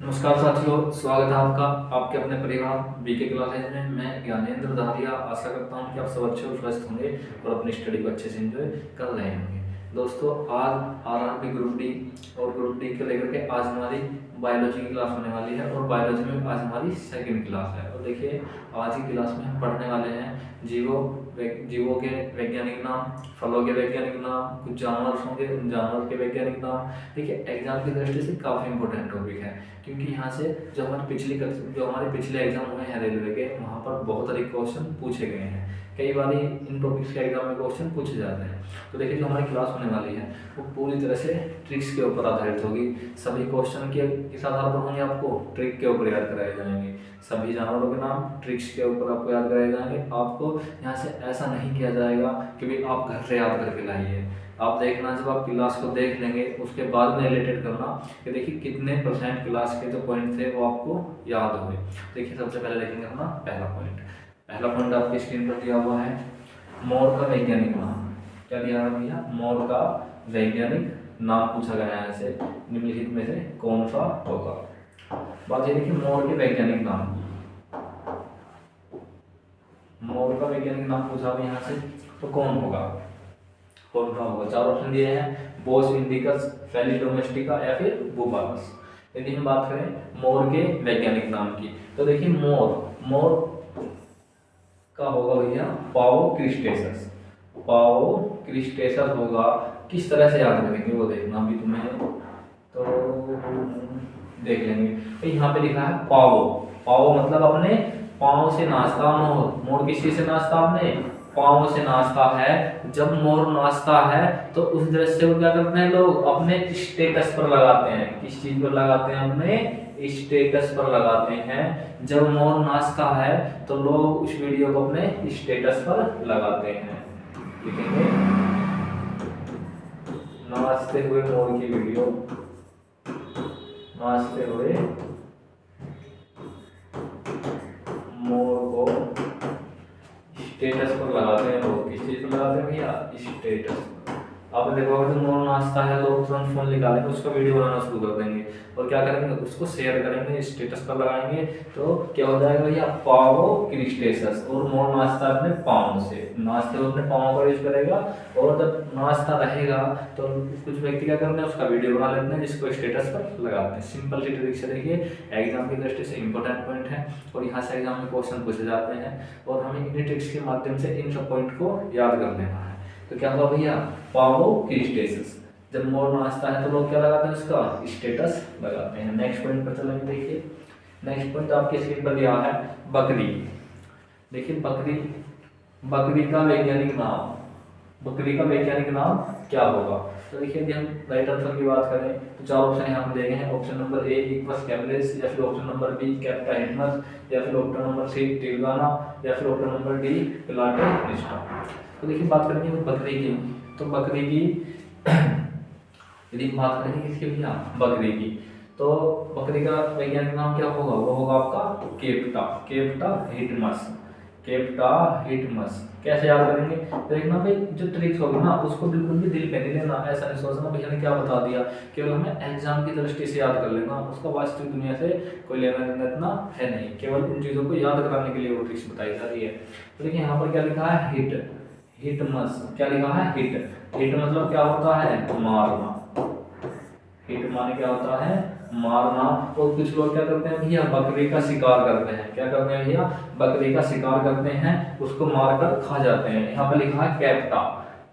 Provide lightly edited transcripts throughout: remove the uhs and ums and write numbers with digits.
नमस्कार साथियों, स्वागत है आपका आपके अपने परिवार बीके क्लासेज में। मैं ज्ञानेंद्र धारिया आशा करता हूं कि आप सब अच्छे और स्वस्थ होंगे और अपनी स्टडी को अच्छे से एंजॉय कर रहे होंगे। दोस्तों, आज आरआरबी ग्रुप डी और ग्रुप डी के लेकर के आज हमारी बायोलॉजी की क्लास होने वाली है और बायोलॉजी में आज हमारी सेकंड क्लास है। और देखिए, आज की क्लास में हम पढ़ने वाले हैं जीवों के वैज्ञानिक नाम, फलों के वैज्ञानिक नाम, कुछ जानवर होंगे उन जानवर के वैज्ञानिक नाम। देखिए, एग्जाम की दृष्टि से काफ़ी इंपॉर्टेंट टॉपिक है, क्योंकि यहाँ से जो हमारे पिछले एग्जाम हुए हैं रेलवे के, वहाँ पर बहुत सारे क्वेश्चन पूछे गए हैं। कई बार इन टॉपिक्स के एग्जाम में क्वेश्चन पूछे जाते हैं। तो देखिए, जो हमारी क्लास होने वाली है वो पूरी तरह से ट्रिक्स के ऊपर आधारित होगी। सभी क्वेश्चन के किस आधार पर होंगे, आपको ट्रिक के ऊपर याद कराए जाएंगे। सभी जानवरों के नाम ट्रिक्स के ऊपर आपको याद कराए जाएंगे। आपको यहाँ से ऐसा नहीं किया जाएगा कि भाई आप घर से याद करके लाइए। आप देखना, जब आप क्लास को देख लेंगे उसके बाद में रिलेटेड करना कि देखिए कितने परसेंट क्लास के जो पॉइंट थे वो आपको याद हुए। देखिए, सबसे पहले देखेंगे अपना पहला पॉइंट आपकी स्क्रीन पर दिया हुआ है, मोर का वैज्ञानिक नाम। क्या दिया है भैया? मोर का वैज्ञानिक नाम पूछा गया है ऐसे, निम्नलिखित में से कौन सा होगा। बात ये देखिए, मोर के वैज्ञानिक नाम, मोर का वैज्ञानिक नाम पूछा यहाँ से, तो कौन होगा? चार ऑप्शन दिए हैं, बोस इंडिकस, फेलिस डोमेस्टिका या फिर बुबालस। यदि हम बात करें मोर के वैज्ञानिक नाम की, तो देखिए मोर का होगा भैया पाओ क्रिस्टेसस। पाओ क्रिस्टेसस होगा। किस तरह से याद करेंगे वो देखना भी तुम्हें, तो देख लेंगे। तो यहाँ पे लिखा है पाओ। पाओ मतलब अपने पाँव से नाचता मोर। मोर किस चीज से नाचता? अपने पाँव से नाचता है। जब मोर नाचता है तो उस दृश्य को क्या करते हैं लोग? अपने स्टेटस पर लगाते हैं। किस चीज पर लगाते हैं? अपने स्टेटस पर लगाते हैं। जब मोर नाचता है तो लोग उस वीडियो को अपने स्टेटस पर लगाते हैं। लिखेंगे नाचते हुए मोर की वीडियो, नाचते हुए मोर को स्टेटस पर लगाते हैं लोग। किस चीज पर लगाते हैं भैया? स्टेटस। आपने देखा होगा, जब मोर नाचता है लोग तुरंत फोन निकालेंगे, उसका वीडियो बनाना शुरू कर देंगे और क्या करेंगे? उसको शेयर करेंगे, स्टेटस पर लगाएंगे। तो क्या हो जाएगा भैया? पावो क्रिस्टेसस। और मोर नाचता है अपने पाँव से, नाचते हुए अपने पाँव का यूज करेगा। और जब नाचता रहेगा तो कुछ व्यक्ति क्या करते हैं? उसका वीडियो बना लेते हैं, जिसको स्टेटस पर लगाते हैं। सिंपल सी ट्रिक से देखिए, एग्जाम की दृष्टि से इंपॉर्टेंट पॉइंट है और यहाँ से एग्जाम में क्वेश्चन पूछे जाते हैं और हमें इन्हीं ट्रिक्स के माध्यम से इन सब पॉइंट को याद कर लेना है। तो क्या हुआ भैया? पावो क्रिस्टेसस। जब मोर नाचता है तो लोग क्या लगाते हैं? उसका स्टेटस लगाते हैं। नेक्स्ट पॉइंट पर चलेंगे। देखिए, नेक्स्ट पॉइंट आपके स्क्रीन पर दिया है बकरी। देखिए, बकरी का वैज्ञानिक नाम, बकरी का वैज्ञानिक नाम क्या होगा? तो देखिए, यदि हम राइट आंसर की बात करें तो चार ऑप्शन यहाँ पर दिए हैं। Option number a equals cameras, या फिर ऑप्शन नंबर बी कैप्टा हिटमस, या फिर ऑप्शन नंबर सी टिलगाना, या फिर ऑप्शन नंबर डी प्लाटेनिस्टा। तो देखिए, बात करेंगे बकरी की, तो बकरी की यदि बात करेंगे किसकी भैया? बकरी की, तो बकरी का वैज्ञानिक नाम क्या होगा? वो होगा आपका केप्टा हिटमस। केप्टा हिटमस। कैसे याद करेंगे? देखना भाई, जो ट्रिक्स होगी ना उसको बिल्कुल भी दिल पे नहीं लेना। ऐसा नहीं सोचना भैया ने क्या बता दिया, केवल हमें एग्जाम की दृष्टि से याद कर लेना। उसका वास्तविक दुनिया से कोई लेना देना इतना है नहीं, केवल उन चीज़ों को याद कराने के लिए वो ट्रिक्स बताई जा रही है। तो देखिए, यहाँ पर क्या लिखा है? हिटमस। क्या लिखा है? हिट मतलब क्या होता है? मारना। हिट माने क्या होता है? मारना। और कुछ लोग क्या करते हैं भैया? बकरी का शिकार करते हैं। क्या करते हैं भैया? बकरी का शिकार करते हैं, उसको मारकर खा जाते हैं। यहाँ पे लिखा है कैप्टा।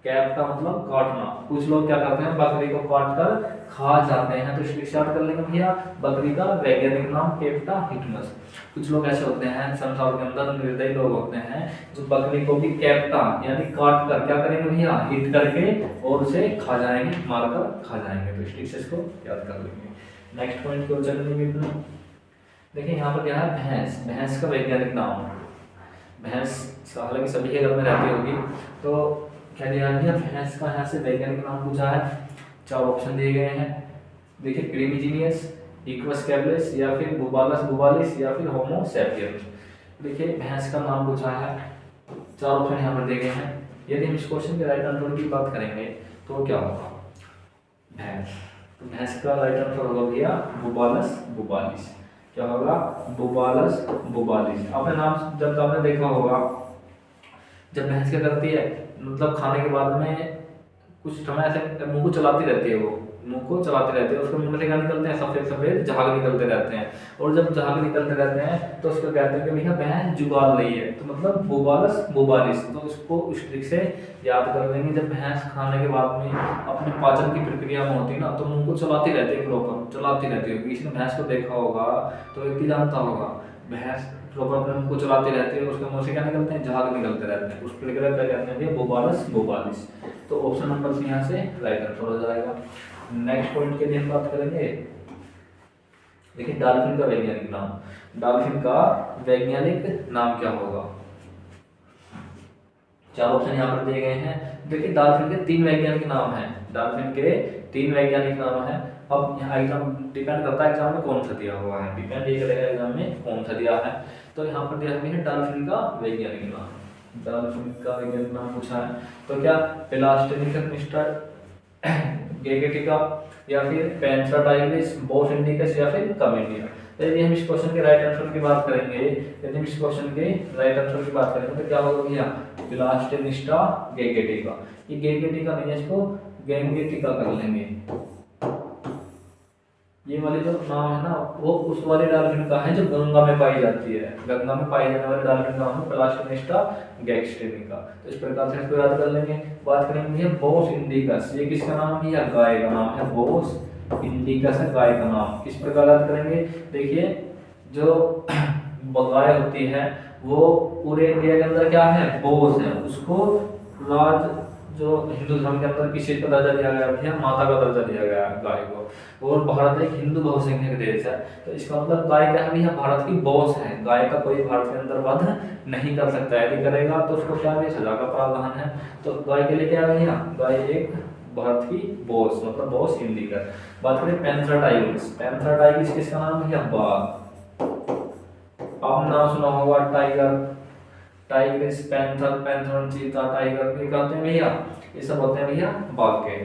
कैप्टा मतलब काटना। कुछ लोग क्या करते हैं? बकरी को काट कर खा जाते हैं। तो स्टार्ट कर लेंगे भैया, बकरी का वैज्ञानिक नाम कैप्टा हिटमस। कुछ लोग ऐसे होते हैं संसार के अंदर, निर्दयी लोग होते हैं, जो बकरी को भी कैप्टा यानी काट कर क्या करेंगे भैया? हिट करके और उसे खा जाएंगे, मारकर खा जाएंगे। तो इस ट्रिक को याद कर लेंगे। नेक्स्ट पॉइंट की ओर चलेंगे। देखिए, यहाँ पर क्या है? भैंस। भैंस का वैज्ञानिक नाम। भैंस हालांकि सभी के घर में रहती होगी, तो क्या दिया गया? भैंस का यहाँ से वैज्ञानिक नाम पूछा है। चार ऑप्शन दिए गए हैं। देखिए, क्रीमीजीनियस, इक्वस कैबलेस, या फिर बुबालस बुबालिस, या फिर होमो सैपियंस। देखिए, भैंस का नाम पूछा है, चार ऑप्शन यहाँ पर दिए गए हैं। यदि हम इस क्वेश्चन के राइट आंसर की बात करेंगे तो क्या होगा? भैंस। तो भैंस का राइट आंसर होगा भैया बुबालस बुबालिस। क्या होगा? बुबालस बुबालिस। आपने नाम जब आपने देखा होगा, जब भैंस क्या करती है, मतलब खाने के बाद में कुछ समय ऐसे मुंह को चलाती रहती है, वो मुंह को चलाती रहती है, उसके मुंह में से क्या निकलते हैं? सफेद सफेद झाग निकलते रहते हैं। और जब झाग निकलते रहते हैं तो उसको कहते हैं कि भैया भैंस जुगाल रही है। तो मतलब बुबालस बुबालिस, तो उसको उस ट्रिक से याद कर लेंगे। जब भैंस खाने के बाद में अपने पाचन की प्रक्रिया में होती है ना, तो मुंह को चलाती रहती है, प्रॉपर चलाती रहती है। किसी ने भैंस को देखा होगा तो व्यक्ति जानता होगा, भैंस प्रॉपर अपने मुंह को चलाती रहती है, उसके मुंह से क्या निकलते हैं? झाग निकलते रहते हैं। उस प्रक्रिया क्या कहते हैं भैया? बुबालस बुबालिस। तो ऑप्शन नंबर सी यहाँ से राइट आंसर हो जाएगा। नेक्स्ट पॉइंट के लिए हम बात करेंगे, देखिए डॉल्फिन का वैज्ञानिक नाम। डॉल्फिन का वैज्ञानिक नाम क्या होगा? चार ऑप्शन यहाँ पर दिए गए हैं। देखिए डॉल्फिन के 3 वैज्ञानिक नाम हैं। डॉल्फिन के 3 वैज्ञानिक नाम हैं। अब यहाँ एग्जाम डिपेंड करता है एग्जाम में कौन सा दिया हुआ है, डिपेंड ये करेगा एग्जाम में कौन सा दिया है। तो यहाँ पर दिया है डॉल्फिन का वैज्ञानिक नाम। डॉल्फिन का वैज्ञानिक नाम पूछा है, तो क्या पेलास्टेनिकस मिस्टर गेगेटिका, या फिर पैंथेरा टाइग्रिस, बोस इंडिकस, या फिर कमेडिया। यदि हम इस क्वेश्चन के राइट आंसर की बात करेंगे, यदि हम इस क्वेश्चन के राइट आंसर की बात करेंगे तो क्या होगा भैया? पिलास्टेनिस्टा गेगेटिका। ये गेगेटिका नहीं है, इसको गेंगेटिका कर लेंगे। ये वाली जो नाम है ना, वो उस वाले डॉल्फिन का है जो गंगा में पाई जाती है। गंगा में पाई जाने वाले डॉल्फिन का नाम है पिलास्टेनिस्टा गेगेटिका। तो इस प्रकार से इसको याद कर लेंगे। बात करेंगे बोस इंडिकस, ये किसका नाम है? या गाय का नाम है। बोस इंडिकस है गाय का नाम। किस प्रकार याद करेंगे? देखिए जो गाय होती है वो पूरे इंडिया के अंदर क्या है? बोस है। उसको राज जो हिंदू धर्म के अंदर किसी का दर्जा दिया गया है? माता का दर्जा दिया गया है गाय को। और भारत एक हिंदू बहुसंख्यक देश है, तो इसका मतलब गाय क्या है भैया? भारत की बॉस है। गाय का कोई भारत के अंदर वध नहीं कर सकता, यदि करेगा तो उसको क्या है? सजा का प्रावधान है। तो गाय के लिए क्या है भैया? गाय एक भारत की बॉस, मतलब बॉस इंडिकस। बात करें पैंथेरा टाइग्रिस। पैंथेरा टाइग्रिस किसका नाम है? बाघ। आपने नाम सुना होगा टाइगर, टाइग्रिस, पैंथर, पैंथर, चीता, टाइगर, ये कहते हैं भैया, ये सब होते हैं भैया बाघ के।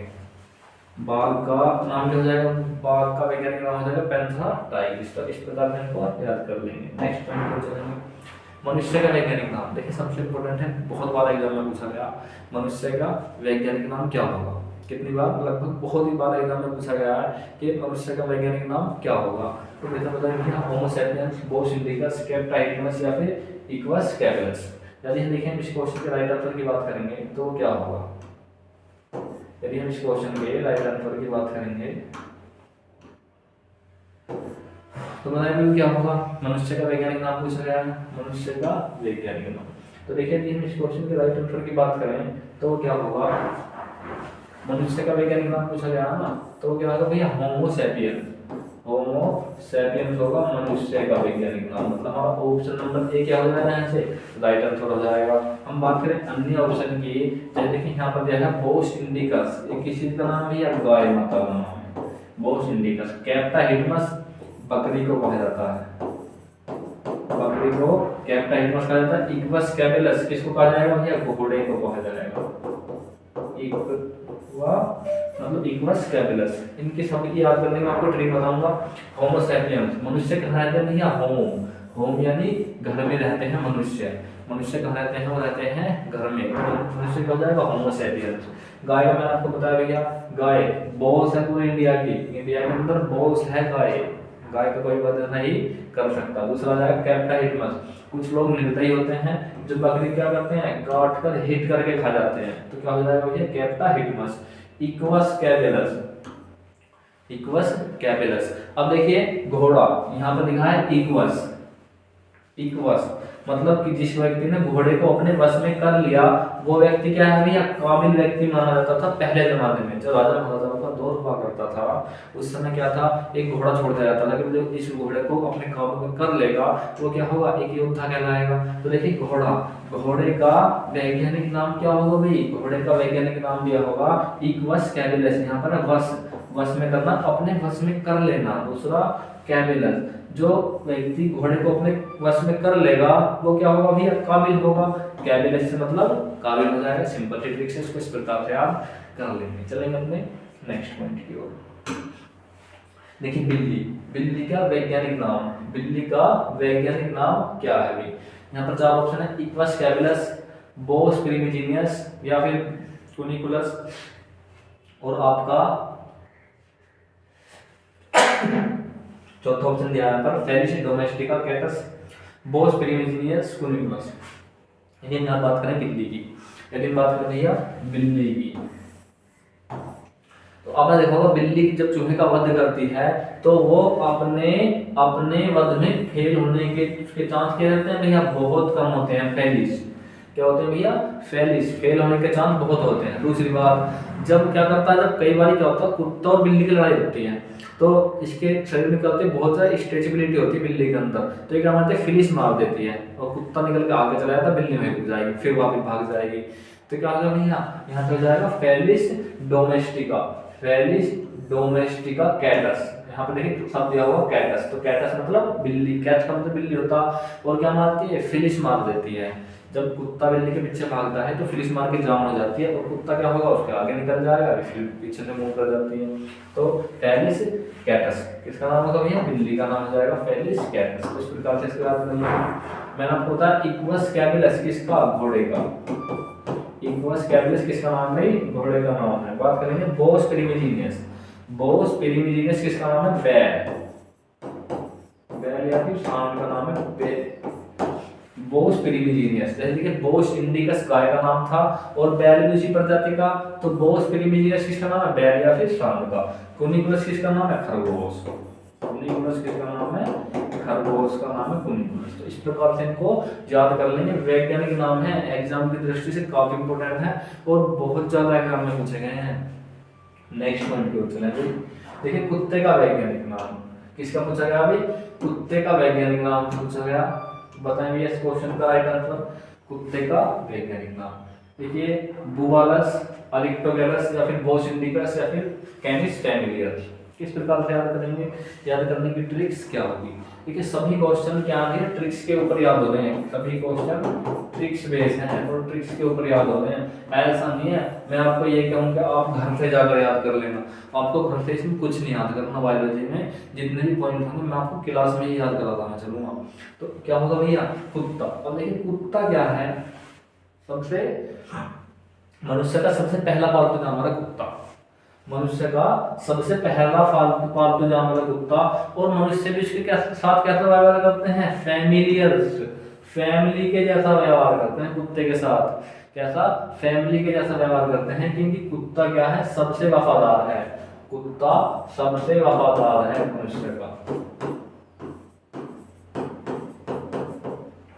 बाघ का नाम क्या हो जाएगा? बाघ का वैज्ञानिक नाम हो जाएगा पैंथेरा टाइग्रिस। तो इस प्रकार से इनको याद कर लेंगे। नेक्स्ट पॉइंट पर चलेंगे, मनुष्य का वैज्ञानिक नाम। देखिए सबसे इंपॉर्टेंट है, बहुत बार एग्जाम में पूछा गया, मनुष्य का वैज्ञानिक नाम क्या होगा? कितनी बार? लगभग बहुत ही बार एग्जाम में पूछा गया है कि मनुष्य का वैज्ञानिक नाम क्या होगा। तो जैसा बताएंगे होमो सैपियंस, बोस इंडिकस, कैप्टाइडमस, या फिर इक्वस कैपेलस। यदि हम देखें इस क्वेश्चन के राइट आंसर की बात करेंगे तो क्या होगा? यदि हम इस क्वेश्चन के राइट आंसर की बात करेंगे तो बताएंगे क्या होगा? मनुष्य का वैज्ञानिक नाम पूछा गया है, मनुष्य का वैज्ञानिक नाम। तो देखिए यदि हम इस क्वेश्चन के राइट आंसर की बात करें तो क्या होगा? मनुष्य का वैज्ञानिक नाम पूछा गया है ना, तो क्या होगा भैया? Homo sapiens. होमो सैपियंस होगा मनुष्य का वैज्ञानिक नाम। मतलब हमारा ऑप्शन नंबर ए क्या हो जाएगा? यहाँ से राइट आंसर हो जाएगा। हम बात करें अन्य ऑप्शन की, जैसे देखिए यहाँ पर दिया है बोस इंडिकस, ये किसी का नाम है या गाय माता का नाम है? बोस इंडिकस। कैप्टाहिडमस बकरी को कहा जाता है, बकरी को कैप्टाहिडमस कहा जाता है। इक्वस कैपेलस किसको कहा जाएगा भैया? घोड़े को कहा जाएगा। मतलब इक्वस कैपेलस। इनके सब की याद करने में आपको ट्रिक बताऊंगा। होमो सैपियंस, मनुष्य कहाँ रहते हैं भैया? होम। होम यानी घर में रहते हैं मनुष्य। मनुष्य कहाँ रहते हैं? वो रहते हैं घर में। मनुष्य क्या हो जाएगा? Homo sapiens. गाय का मैंने आपको बताया भैया, गाय बॉस है पूरे इंडिया की। इंडिया के अंदर बॉस है गाय, गाय का कोई वध नहीं कर सकता। दूसरा जाएगा कैप्टाहिडमस, कुछ लोग निर्दयी होते हैं जो बकरी क्या करते हैं? काट कर हिट करके खा जाते हैं। तो क्या हो जाएगा भैया? कैप्टाहिडमस। इक्वस कैपेलस, इक्वस कैपेलस। अब देखिए घोड़ा, यहाँ पर लिखा है इक्वस। इक्वस मतलब कि जिस व्यक्ति ने घोड़े को अपने वश में कर लिया वो व्यक्ति क्या है भैया? काबिल व्यक्ति माना जाता था पहले जमाने में। जब राजा महाराजाओं का दौर हुआ करता था उस समय क्या था? एक घोड़ा छोड़ दिया जाता था कि जो इस घोड़े को अपने काबू में कर लेगा वो क्या होगा? एक योद्धा कहलाएगा। तो देखिए घोड़ा, घोड़े का वैज्ञानिक नाम क्या होगा भाई? घोड़े का वैज्ञानिक नाम दिया होगा इक्वस कैपेलस। यहाँ पर वश, वश में करना, अपने वश में कर लेना। दूसरा कैपेलस, जो व्यक्ति घोड़े को अपने वश में कर लेगा वो क्या होगा भैया? काबिल होगा। कैपेलस से मतलब काबिल हो जाएगा। सिंपल ट्रिक से इसको इस प्रकार से आप कर लेंगे। चलेंगे अपने नेक्स्ट पॉइंट की ओर। देखिए बिल्ली, बिल्ली का वैज्ञानिक नाम, बिल्ली का वैज्ञानिक नाम क्या है भाई? यहाँ पर चार ऑप्शन है, इक्वस कैविलस, बोस प्रिमिजिनियस या फिर कुनिकुलस, और आपका चौथा ऑप्शन दिया है पर फेलिस डोमेस्टिका कैटस, बोस प्रिमिजिनियस, कुनिकुलस। यदि यहाँ बात करें बिल्ली की, यदि बात करें भैया बिल्ली की, तो आपने देखा होगा बिल्ली जब चूहे का वध करती है तो वो अपने अपने वध में फेल होने के उसके चांस क्या रहते हैं भैया? बहुत कम होते हैं, फेलिस। क्या होते हैं भैया? फेलिस, फेल होने के चांस बहुत होते हैं। दूसरी बात, जब क्या करता है, जब कई बार क्या होता है कुत्ता और बिल्ली की लड़ाई होती है तो इसके शरीर में क्या होती है, बहुत ज़्यादा स्ट्रेचेबिलिटी होती है बिल्ली के अंदर, तो ये क्या मारते हैं, फिलिस मार देती है और कुत्ता निकल के आगे चला जाता है, बिल्ली में घुस जाएगी, फिर वापस भाग जाएगी। तो क्या होगा भैया? यहाँ पे हो जाएगा फेलिस डोमेस्टिका, फेलिस डोमेस्टिका कैटस। यहाँ पे देखिए शब्द दिया हुआ कैटस, तो कैटस मतलब बिल्ली, कैट का मतलब बिल्ली होता, और क्या मारती है? फिलिस मार देती है। जब कुत्ता बिल्ली के पीछे भागता है तो फिलिस मार के जाम हो जाती है और कुत्ता क्या होगा, उसके आगे निकल जाएगा, फिर पीछे से मूव कर जाती है। तो फेलिस कैटस किसका नाम होगा भैया? बिल्ली का नाम हो जाएगा फेलिस कैटस। तो इस प्रकार से इसके बाद मैंने आपको बताया इक्वस कैविलस किसका? घोड़े का। इक्वस कैविलस किसका नाम है? घोड़े का नाम है। बात करेंगे बोस पेरिमिजिनियस, बोस पेरिमिजिनियस किसका नाम है? बैल, बैल या फिर सांड का नाम है बैल, बोस पेरिमिजिनियस। जैसे देखिए बोस इंडिकस गाय का नाम था और बैल भी उसी प्रजाति का, तो बोस पेरिमिजिनियस किसका नाम है? बैल या फिर सांड का। कुनिकुलस किसका नाम है? खरगोश, कुनिकुलस किसका नाम है? खरगोश का नाम है कुनिकुलस। तो इस प्रकार से इनको याद कर लेंगे। वैज्ञानिक नाम है, एग्जाम की दृष्टि से काफी इंपोर्टेंट है और बहुत ज्यादा एग्जाम में पूछे गए हैं। नेक्स्ट पॉइंट की ओर चलेंगे। देखिए कुत्ते का वैज्ञानिक नाम किसका पूछा गया अभी? कुत्ते का वैज्ञानिक नाम पूछा गया। बताएंगे इस क्वेश्चन का राइट आंसर, कुत्ते का वैज्ञानिक नाम। देखिए बुबालस, अलिक्टोगेलस या फिर बोस इंडिकस या फिर कैनिस फैमिलियर। किस प्रकार से याद करेंगे? याद करने की ट्रिक्स क्या होगी? देखिए सभी क्वेश्चन क्या है, ट्रिक्स के ऊपर याद हो रहे हैं, सभी क्वेश्चन ट्रिक्स बेस हैं और ट्रिक्स के ऊपर याद हो रहे हैं। ऐसा नहीं है मैं आपको ये कहूँगा आप घर से जाकर याद कर लेना, आपको घर से इसमें कुछ नहीं याद करना। बायोलॉजी में जितने भी पॉइंट होंगे मैं आपको क्लास में ही याद कराता मैं चलूँगा। तो क्या होगा भैया? कुत्ता। अब देखिए कुत्ता क्या है, सबसे मनुष्य का सबसे पहला पालतू जानवर है कुत्ता, मनुष्य का सबसे पहला पालतू जानवर है कुत्ता। और मनुष्य भी उसके साथ कैसा व्यवहार करते हैं? फैमिलियर्स, फैमिली के जैसा व्यवहार करते हैं कुत्ते के साथ। कैसा? फैमिली के जैसा व्यवहार करते हैं, क्योंकि कुत्ता क्या है? सबसे वफादार है, कुत्ता सबसे वफादार है मनुष्य का,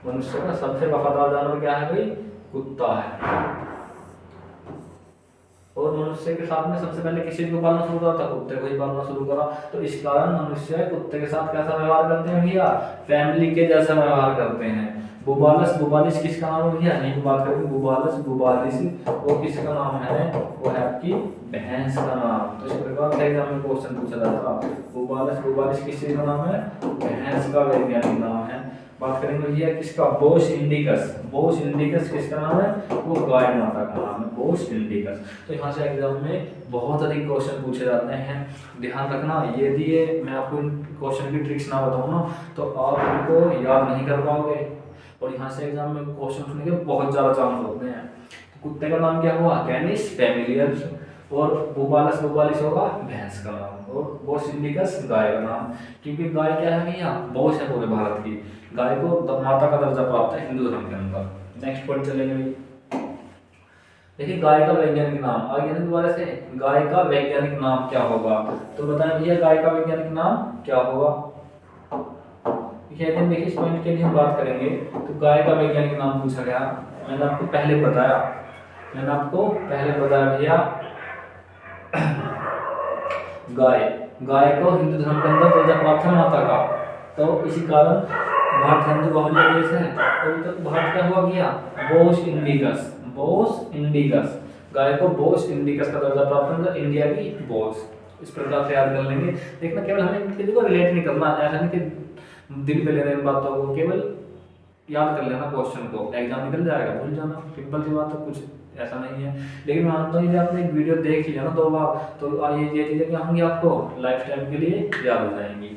मनुष्य का सबसे वफादार जानवर क्या है भाई? कुत्ता है। और मनुष्य के साथ में सबसे पहले किसी को पालना शुरू करा था? कुत्ते को ही पालना शुरू करा। तो इस कारण मनुष्य कुत्ते के साथ कैसा व्यवहार करते हैं भैया? फैमिली के जैसा व्यवहार करते हैं। बुबालस, बुबालिस किसका नाम है भैया? यही बात करेंगे बुबालस, बुबालिस वो किसका नाम है? वो है आपकी भैंस का नाम। तो इस प्रकार से एग्जाम में क्वेश्चन पूछा जाता है। बुबालस, बुबालिस किस चीज का नाम है? भैंस का वैज्ञानिक नाम है। बात करेंगे भैया किसका? बोस इंडिकस, बोस इंडिकस किसका नाम है? वो गाय माता का नाम है, बोस इंडिकस। तो यहाँ से एग्जाम में बहुत अधिक क्वेश्चन पूछे जाते हैं, ध्यान रखना। यदि ये मैं आपको क्वेश्चन की ट्रिक्स ना बताऊँ ना तो आप इनको याद नहीं कर पाओगे और यहाँ से एग्जाम में क्वेश्चन पूछने के बहुत ज़्यादा चांस होते हैं। कुत्ते का नाम क्या हुआ? कैनिस फैमिलियर्स, और बुबालस, बुबालिस होगा भैंस का नाम, और बोस इंडिकस गाय का नाम। क्योंकि गाय क्या है भैया? बोस है पूरे भारत की, गाय को माता का दर्जा प्राप्त है हिंदू धर्म के अंदर। नेक्स्ट पॉइंट चलेंगे भाई। देखिए गाय का वैज्ञानिक नाम, आगे दोबारा से, गाय का वैज्ञानिक नाम क्या होगा? तो बताएं भैया गाय का वैज्ञानिक नाम क्या होगा? देखिए इस पॉइंट के लिए हम बात करेंगे। तो गाय का वैज्ञानिक नाम पूछा गया, मैंने आपको पहले बताया भैया गाय को हिंदू धर्म के अंदर दर्जा प्राप्त है माता का। तो इसी कारण भारत हिंदू बहुल्य देश है और तो भारत क्या हुआ भैया? बोस इंडिकस, बोस इंडिकस, गाय को बोस इंडिकस का दर्जा प्राप्त है, इंडिया की बोस। इस प्रकार से याद कर लेंगे। देखना केवल हमें किसी को रिलेट नहीं करना, ऐसा नहीं कि दिल पे ले रहे हैं बातों को, केवल याद कर लेना क्वेश्चन को, एग्जाम निकल जाएगा, भूल जाना, सिंपल सी बात है, कुछ ऐसा नहीं है। लेकिन मानता हूँ यदि आपने एक वीडियो देख लिया ना 2 बार, तो ये चीज़ें क्या होंगी आपको लाइफ टाइम के लिए याद हो जाएंगी।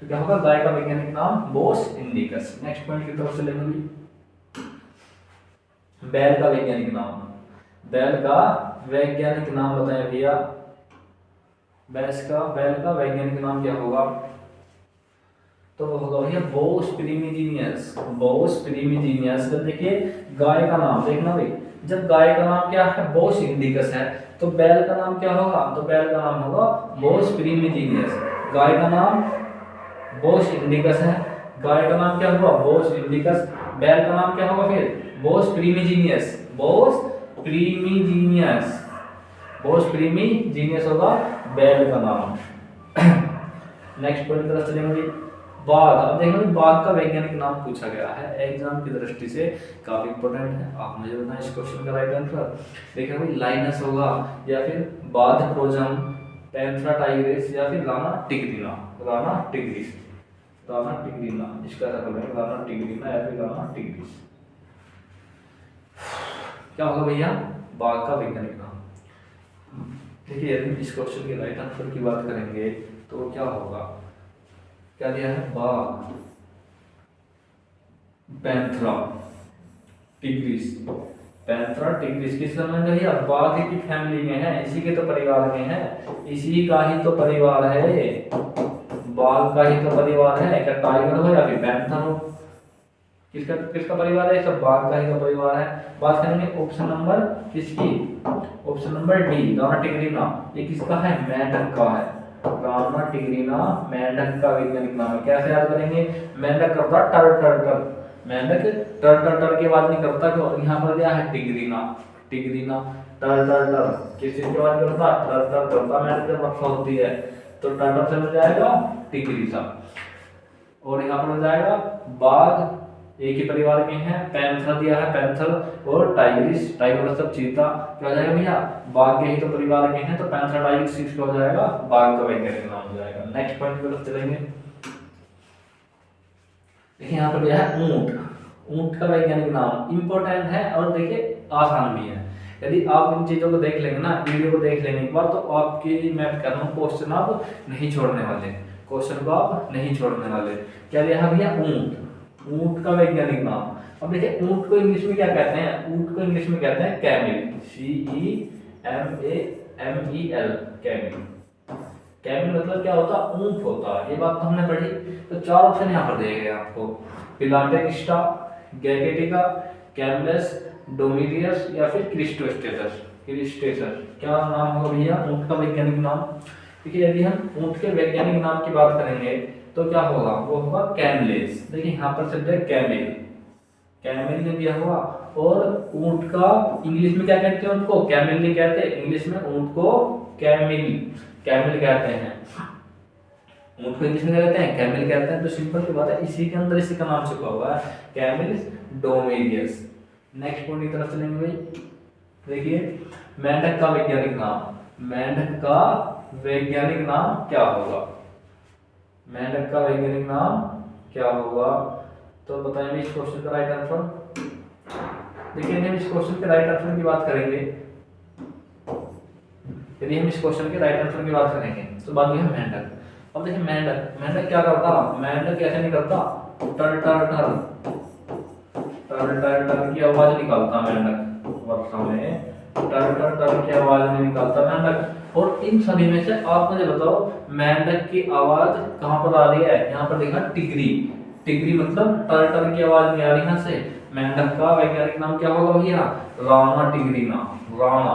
तो क्या होगा, गाय का वैज्ञानिक नाम बोस इंडिकस। नेक्स्ट पॉइंट की तरफ चलेंगे। बैल का वैज्ञानिक नाम, बैल का वैज्ञानिक नाम बताएं भैया। बैल का वैज्ञानिक नाम क्या होगा, तो वो होगा भैया बोस प्रिमिजिनियस। बोस प्रिमिजिनियस। जब देखिए गाय का नाम देखना भाई, जब गाय का नाम क्या है बोस इंडिकस है, तो बैल का नाम क्या होगा, तो बैल का नाम होगा बोस प्रिमिजिनियस। गाय का नाम बोस इंडिकस है, गाय का नाम क्या होगा बोस इंडिकस। बैल का नाम क्या होगा फिर बोस प्रिमिजिनियस। बोस प्रिमिजिनियस, बोस प्रिमिजिनियस होगा बैल का नाम। नेक्स्ट पॉइंट की तरफ चलेंगे। बाघ। अब देखेंगे बाघ का वैज्ञानिक नाम पूछा गया है, एग्जाम की दृष्टि से काफी इंपॉर्टेंट है, आप मुझे बताएं इस क्वेश्चन का राइट आंसर। देखिए भाई लाइनस होगा, या फिर बाधप्रोजम, पैंथरा टाइग्रिस, या फिर राना टिग्रिना। राना टिग्रिस, राना टिग्रिना, इसका मतलब है राना टिग्रिना या फिर राना टिग्रिस। क्या होगा भैया बाघ का वैज्ञानिक नाम। देखिए यदि इस क्वेश्चन के राइट आंसर की बात करेंगे तो क्या होगा, क्या दिया है बाघ, पैंथरा टिग्रिस। पैंथरा टिग्रिस किस संबंध है भैया, बाघ की फैमिली में है, इसी के तो परिवार में है, इसी का ही तो परिवार है, बाघ का ही तो परिवार है। क्या टाइगर हो या फिर पैंथर हो, किसका किसका परिवार है, सब बाघ का ही तो परिवार है। बात करेंगे ऑप्शन नंबर किसकी, ऑप्शन नंबर डी राना टिग्रिना। ये किसका है, मेंढक का है। राना टिग्रिना मेंढक का वैज्ञानिक नाम है। कैसे याद करेंगे, मेंढक करता टर टर टर, मेंढक टर टर टर की आवाज नहीं करता, क्यों, यहाँ पर दिया है टिग्रिना। टिग्रिना टर टर टर किस चीज की आवाज करता, टर टर करता। मेंढक जब वर्षा होती है तो टर टर से मिल जाएगा टिग्रिसा। और यहाँ पर हो जाएगा बाघ एक ही परिवार के हैं, पैंथर दिया है पैंथर, और टाइग्रिस, टाइगर सब चीता, क्या हो जाएगा भैया बाघ के ही तो परिवार के हैं, तो पैंथर टाइग्रिस किसका हो जाएगा, बाघ का वैज्ञानिक नाम हो जाएगा। नेक्स्ट पॉइंट की तरफ चलेंगे। देखिए यहाँ पर दिया है ऊंट। ऊंट का वैज्ञानिक नाम इंपॉर्टेंट है और देखिए आसान भी है। यदि आप इन चीजों को देख लेंगे ना, वीडियो को देख लेने के बाद, तो आपकी मैं कह रहा हूँ क्वेश्चन आप नहीं छोड़ने वाले, क्वेश्चन को आप नहीं छोड़ने वाले। क्या दिया है भैया ऊंट, ऊंट का वैज्ञानिक नाम। अब देखिए ऊंट को इंग्लिश में क्या कहते हैं, ऊंट को इंग्लिश में कहते हैं कैमिल, CEMAMEL, कैमिल। कैमिल मतलब क्या होता है, ऊंट होता है, ये बात तो हमने पढ़ी। तो 4 ऑप्शन यहाँ पर दिए गए आपको, पिलाटेनिस्टा, गैगेटिका, कैमलेस, डोमिलियस, या फिर क्रिस्टोस्टेटस। क्रिस्टेटस क्या नाम होगा भैया ऊंट का वैज्ञानिक नाम। देखिए यदि हम ऊंट के वैज्ञानिक नाम की बात करेंगे तो क्या होगा, वो होगा कैमलेस। देखिए यहाँ पर चलते हैं कैमिल, कैमिल ने दिया हुआ। और ऊंट का इंग्लिश में क्या कहते हैं, उनको कैमिल नहीं कहते, इंग्लिश में ऊंट को कैमिल, कैमिल कहते हैं। ऊंट को इंग्लिश में क्या कहते हैं, कैमिल कहते हैं। तो सिंपल सी बात है, इसी के अंदर इसी का नाम छुपा हुआ है, कैमिल डोमिलियस। नेक्स्ट पॉइंट की तरफ चलेंगे भाई। देखिए मेंढक का वैज्ञानिक नाम, मेंढक का वैज्ञानिक नाम क्या होगा, मेंढक का वैज्ञानिक नाम क्या होगा, तो बताएंगे इस क्वेश्चन का राइट आंसर। देखिए हम इस क्वेश्चन के राइट आंसर की बात करेंगे, यदि हम इस क्वेश्चन के राइट आंसर की बात करेंगे तो बात है मेंढक। अब देखिए मेंढक, मेंढक क्या करता, मेंढक ऐसे नहीं करता, टर टर टर टर टर टर की आवाज निकालता मेंढक, वर्षा में टर टर टर की आवाज नहीं निकालता मेंढक। और इन सभी में से आप मुझे बताओ मेंढक की आवाज कहाँ पर आ रही है, यहाँ पर देखा टिगरी, टिगरी मतलब टर टर की आवाज नहीं आ रही यहाँ से। मेंढक का वैज्ञानिक नाम क्या होगा भैया, राना टिग्रिना। राना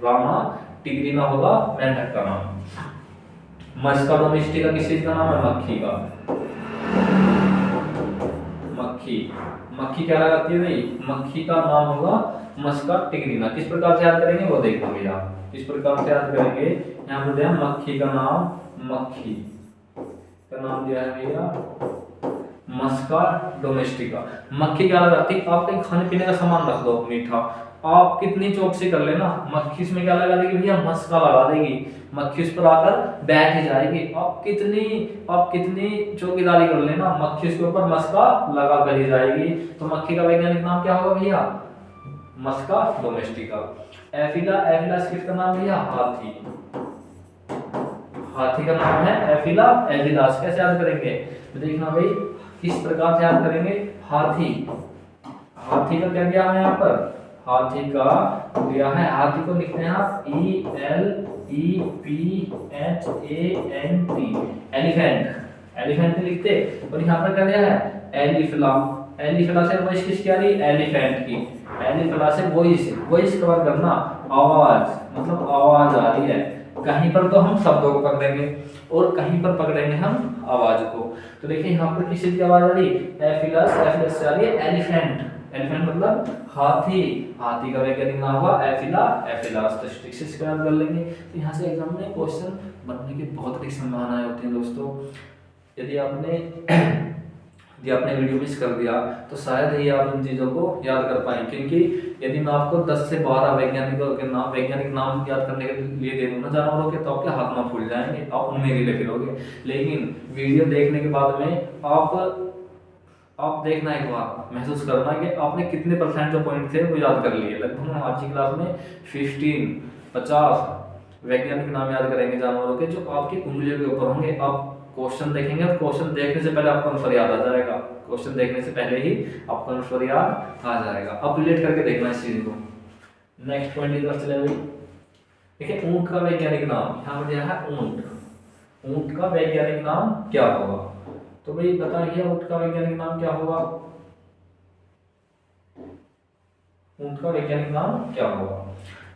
राना टिग्रिना होगा मेंढक का नाम। मस्का डोमेस्टिका किस चीज का नाम है, मक्खी का। मक्खी, मक्खी क्या लगाती है भाई, मक्खी का नाम होगा मस्का टिग्रिना। किस प्रकार से याद करेंगे वो देखो भैया, किस प्रकार से याद करेंगे। यहाँ पर दिया मक्खी का नाम, मक्खी का नाम दिया है भैया मस्का डोमेस्टिका। मक्खी क्या लगाती है, आप कहीं खाने पीने का सामान रख दो मीठा, आप कितनी चौकसी कर लेना, मक्खी इसमें क्या लगा देगी भैया, मस्का लगा देगी। मक्खी उस पर आकर बैठ ही जाएगी, आप कितनी चौकीदारी कर लेना, मक्खी उसके ऊपर मस्का लगा कर ही जाएगी। तो मक्खी का वैज्ञानिक नाम क्या होगा भैया, मस्का डोमेस्टिका। एफिला, एफिलास किसका नाम भैया? हाथी। हाथी का नाम है एफिला एफिलास। कैसे याद करेंगे? तो देखना भाई किस प्रकार से याद करेंगे। हाथी, हाथी का क्या दिया है यहाँ पर? हाथी का दिया है, हाथी को लिखते हैं आप ELEPHANT, एलिफेंट, एलिफेंट लिखते। और यहाँ पर क्या दिया है? एलिफिला, एलिफिला से वॉइस किसकी आ रही? एलिफेंट की। एलिफिला से वॉइस, वॉइस कवर करना, आवाज, मतलब आवाज आ रही है। कहीं पर तो हम शब्दों को पकड़ेंगे और कहीं पर पकड़ेंगे हम आवाज को। तो देखिए यहाँ पर किस चीज की आवाज आ रही? एफिलस, एफिलस से आ रही है एलिफेंट, एलिफेंट मतलब हाथी। हाथी का वैज्ञानिक नाम हुआ एफिला एफिलास। तो स्ट्रिक्स से याद कर लेंगे। तो यहाँ से एग्जाम में क्वेश्चन बनने की बहुत अधिक संभावनाएं होती हैं दोस्तों। यदि आपने वीडियो मिस कर दिया तो शायद ही आप इन चीज़ों को याद कर पाएं, क्योंकि यदि मैं आपको 10 से 12 वैज्ञानिक नाम याद करने के लिए दे दूँ ना जानवरों के, तो आपके हाथ में फूल जाएंगे, आप उनमें रिले फिरोगे। लेकिन वीडियो देखने के बाद में आप देखना, एक बार महसूस करना कि आपने कितने % जो पॉइंट थे वो याद कर लिए। लगभग हम आज की क्लास में 50 वैज्ञानिक नाम याद करेंगे जानवरों के, जो आपकी उंगलियों के ऊपर होंगे। आप क्वेश्चन देखेंगे, क्वेश्चन देखने से पहले आपको आंसर याद आ जाएगा, क्वेश्चन देखने से पहले ही आपको आंसर याद आ जाएगा। अब रिलेट करके देखना इस चीज को। नेक्स्ट पॉइंट की तरफ चले भाई। देखिए ऊंट का वैज्ञानिक नाम यहाँ पर दिया है ऊंट। ऊंट का वैज्ञानिक नाम क्या होगा? तो भाई बताइए ऊंट का वैज्ञानिक नाम क्या होगा? ऊंट का वैज्ञानिक नाम क्या होगा?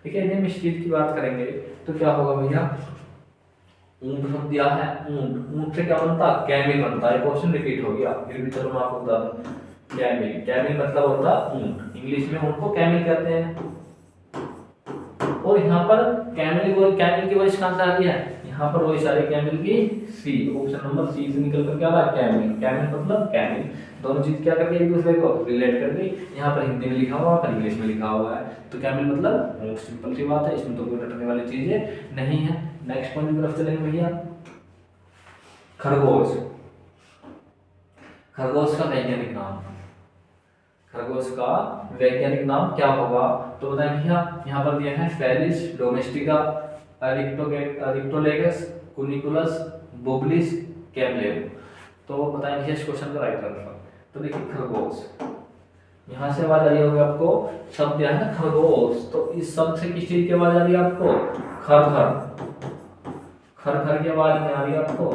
देखिए यदि हम इस चीज की बात करेंगे तो क्या होगा भैया? ऊंट शब्द दिया है, ऊंट, ऊंट से क्या बनता? कैमिल बनता है। क्वेश्चन रिपीट हो गया, फिर भी चलो मैं आपको बता दूं। कैमिल, कैमिल मतलब होता ऊंट। इंग्लिश में ऊंट को कैमिल कहते हैं। और यहाँ पर कैमिल की वॉइस कहाँ से आ रही है? यहाँ पर वॉइस आ रही है कैमिल की सी। ऑप्शन नंबर सी से निकल कर क्या आ रहा है? कैमिल। कैमिल मतलब कैमिल। दोनों चीज क्या करके एक दूसरे को रिलेट करके, यहाँ पर हिंदी में लिखा हुआ, वहाँ पर इंग्लिश में लिखा हुआ है। तो कैमिल मतलब ऊंट, सिंपल सी बात है, इसमें तो कोई रटने वाली चीजें नहीं है। नेक्स्ट पॉइंट की तरफ चलेंगे भैया। खरगोश, खरगोश का वैज्ञानिक नाम, खरगोश का वैज्ञानिक नाम क्या होगा? तो बताएं भैया, यहाँ पर दिया है फेलिस डोमेस्टिका, अरिक्टोलेगस, कुनिकुलस, बुबलिस, कैमलेव। तो बताएं भैया इस क्वेश्चन का राइट आंसर। तो देखिए खरगोश, यहाँ से आवाज आ रही होगी आपको, शब्द दिया है ना खरगोश, तो इस शब्द से किस चीज की आवाज आ रही है आपको? खर खर, खर खर की आवाज में आ रही है आपको।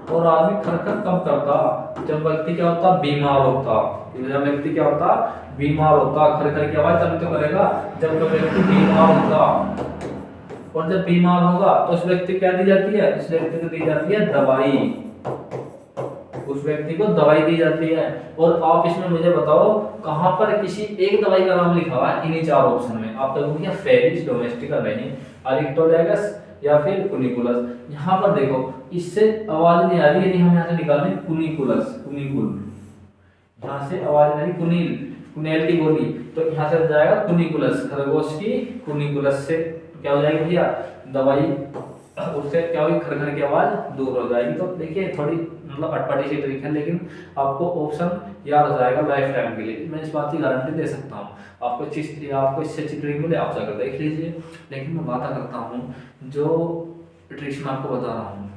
और आदमी खर खर कब करता? जब व्यक्ति क्या होता? बीमार होता। जब व्यक्ति क्या होता? बीमार होता। खर खर की आवाज तभी तो करेगा जब कोई व्यक्ति बीमार होगा। और जब बीमार होगा तो उस व्यक्ति क्या दी जाती है? उस व्यक्ति को दी जाती है दवाई, उस व्यक्ति को दवाई दी जाती है। और आप इसमें मुझे बताओ कहां पर किसी एक दवाई का नाम लिखा हुआ है इन्हीं 4 ऑप्शन में? आप देखोगे फेलिस डोमेस्टिका नहीं, अरिक्टोलेगस या फिर कुनिकुलस। यहाँ पर देखो इससे आवाज नहीं आ रही, यदि हम यहाँ से निकाल लें कुनिकुलस, कुनिकुल, यहाँ से आवाज नहीं आ रही, कुनील, कुनेल की गोली, तो यहाँ से जाएगा कुनिकुलस। खरगोश की कुनिकुलस से क्या हो जाएगी भैया? दवाई, उससे क्या होगी? खर खर की आवाज दूर हो जाएगी। तो देखिए थोड़ी मतलब अटपटी सी ट्रिक है, लेकिन आपको ऑप्शन याद हो जाएगा लाइफ टाइम के लिए, मैं इस बात की गारंटी दे सकता हूँ। आपको इससे अच्छी ट्रिक मिले आप जाकर देख लीजिए। लेकिन मैं बात करता हूँ जो ट्रिक्स मैं आपको बता रहा हूँ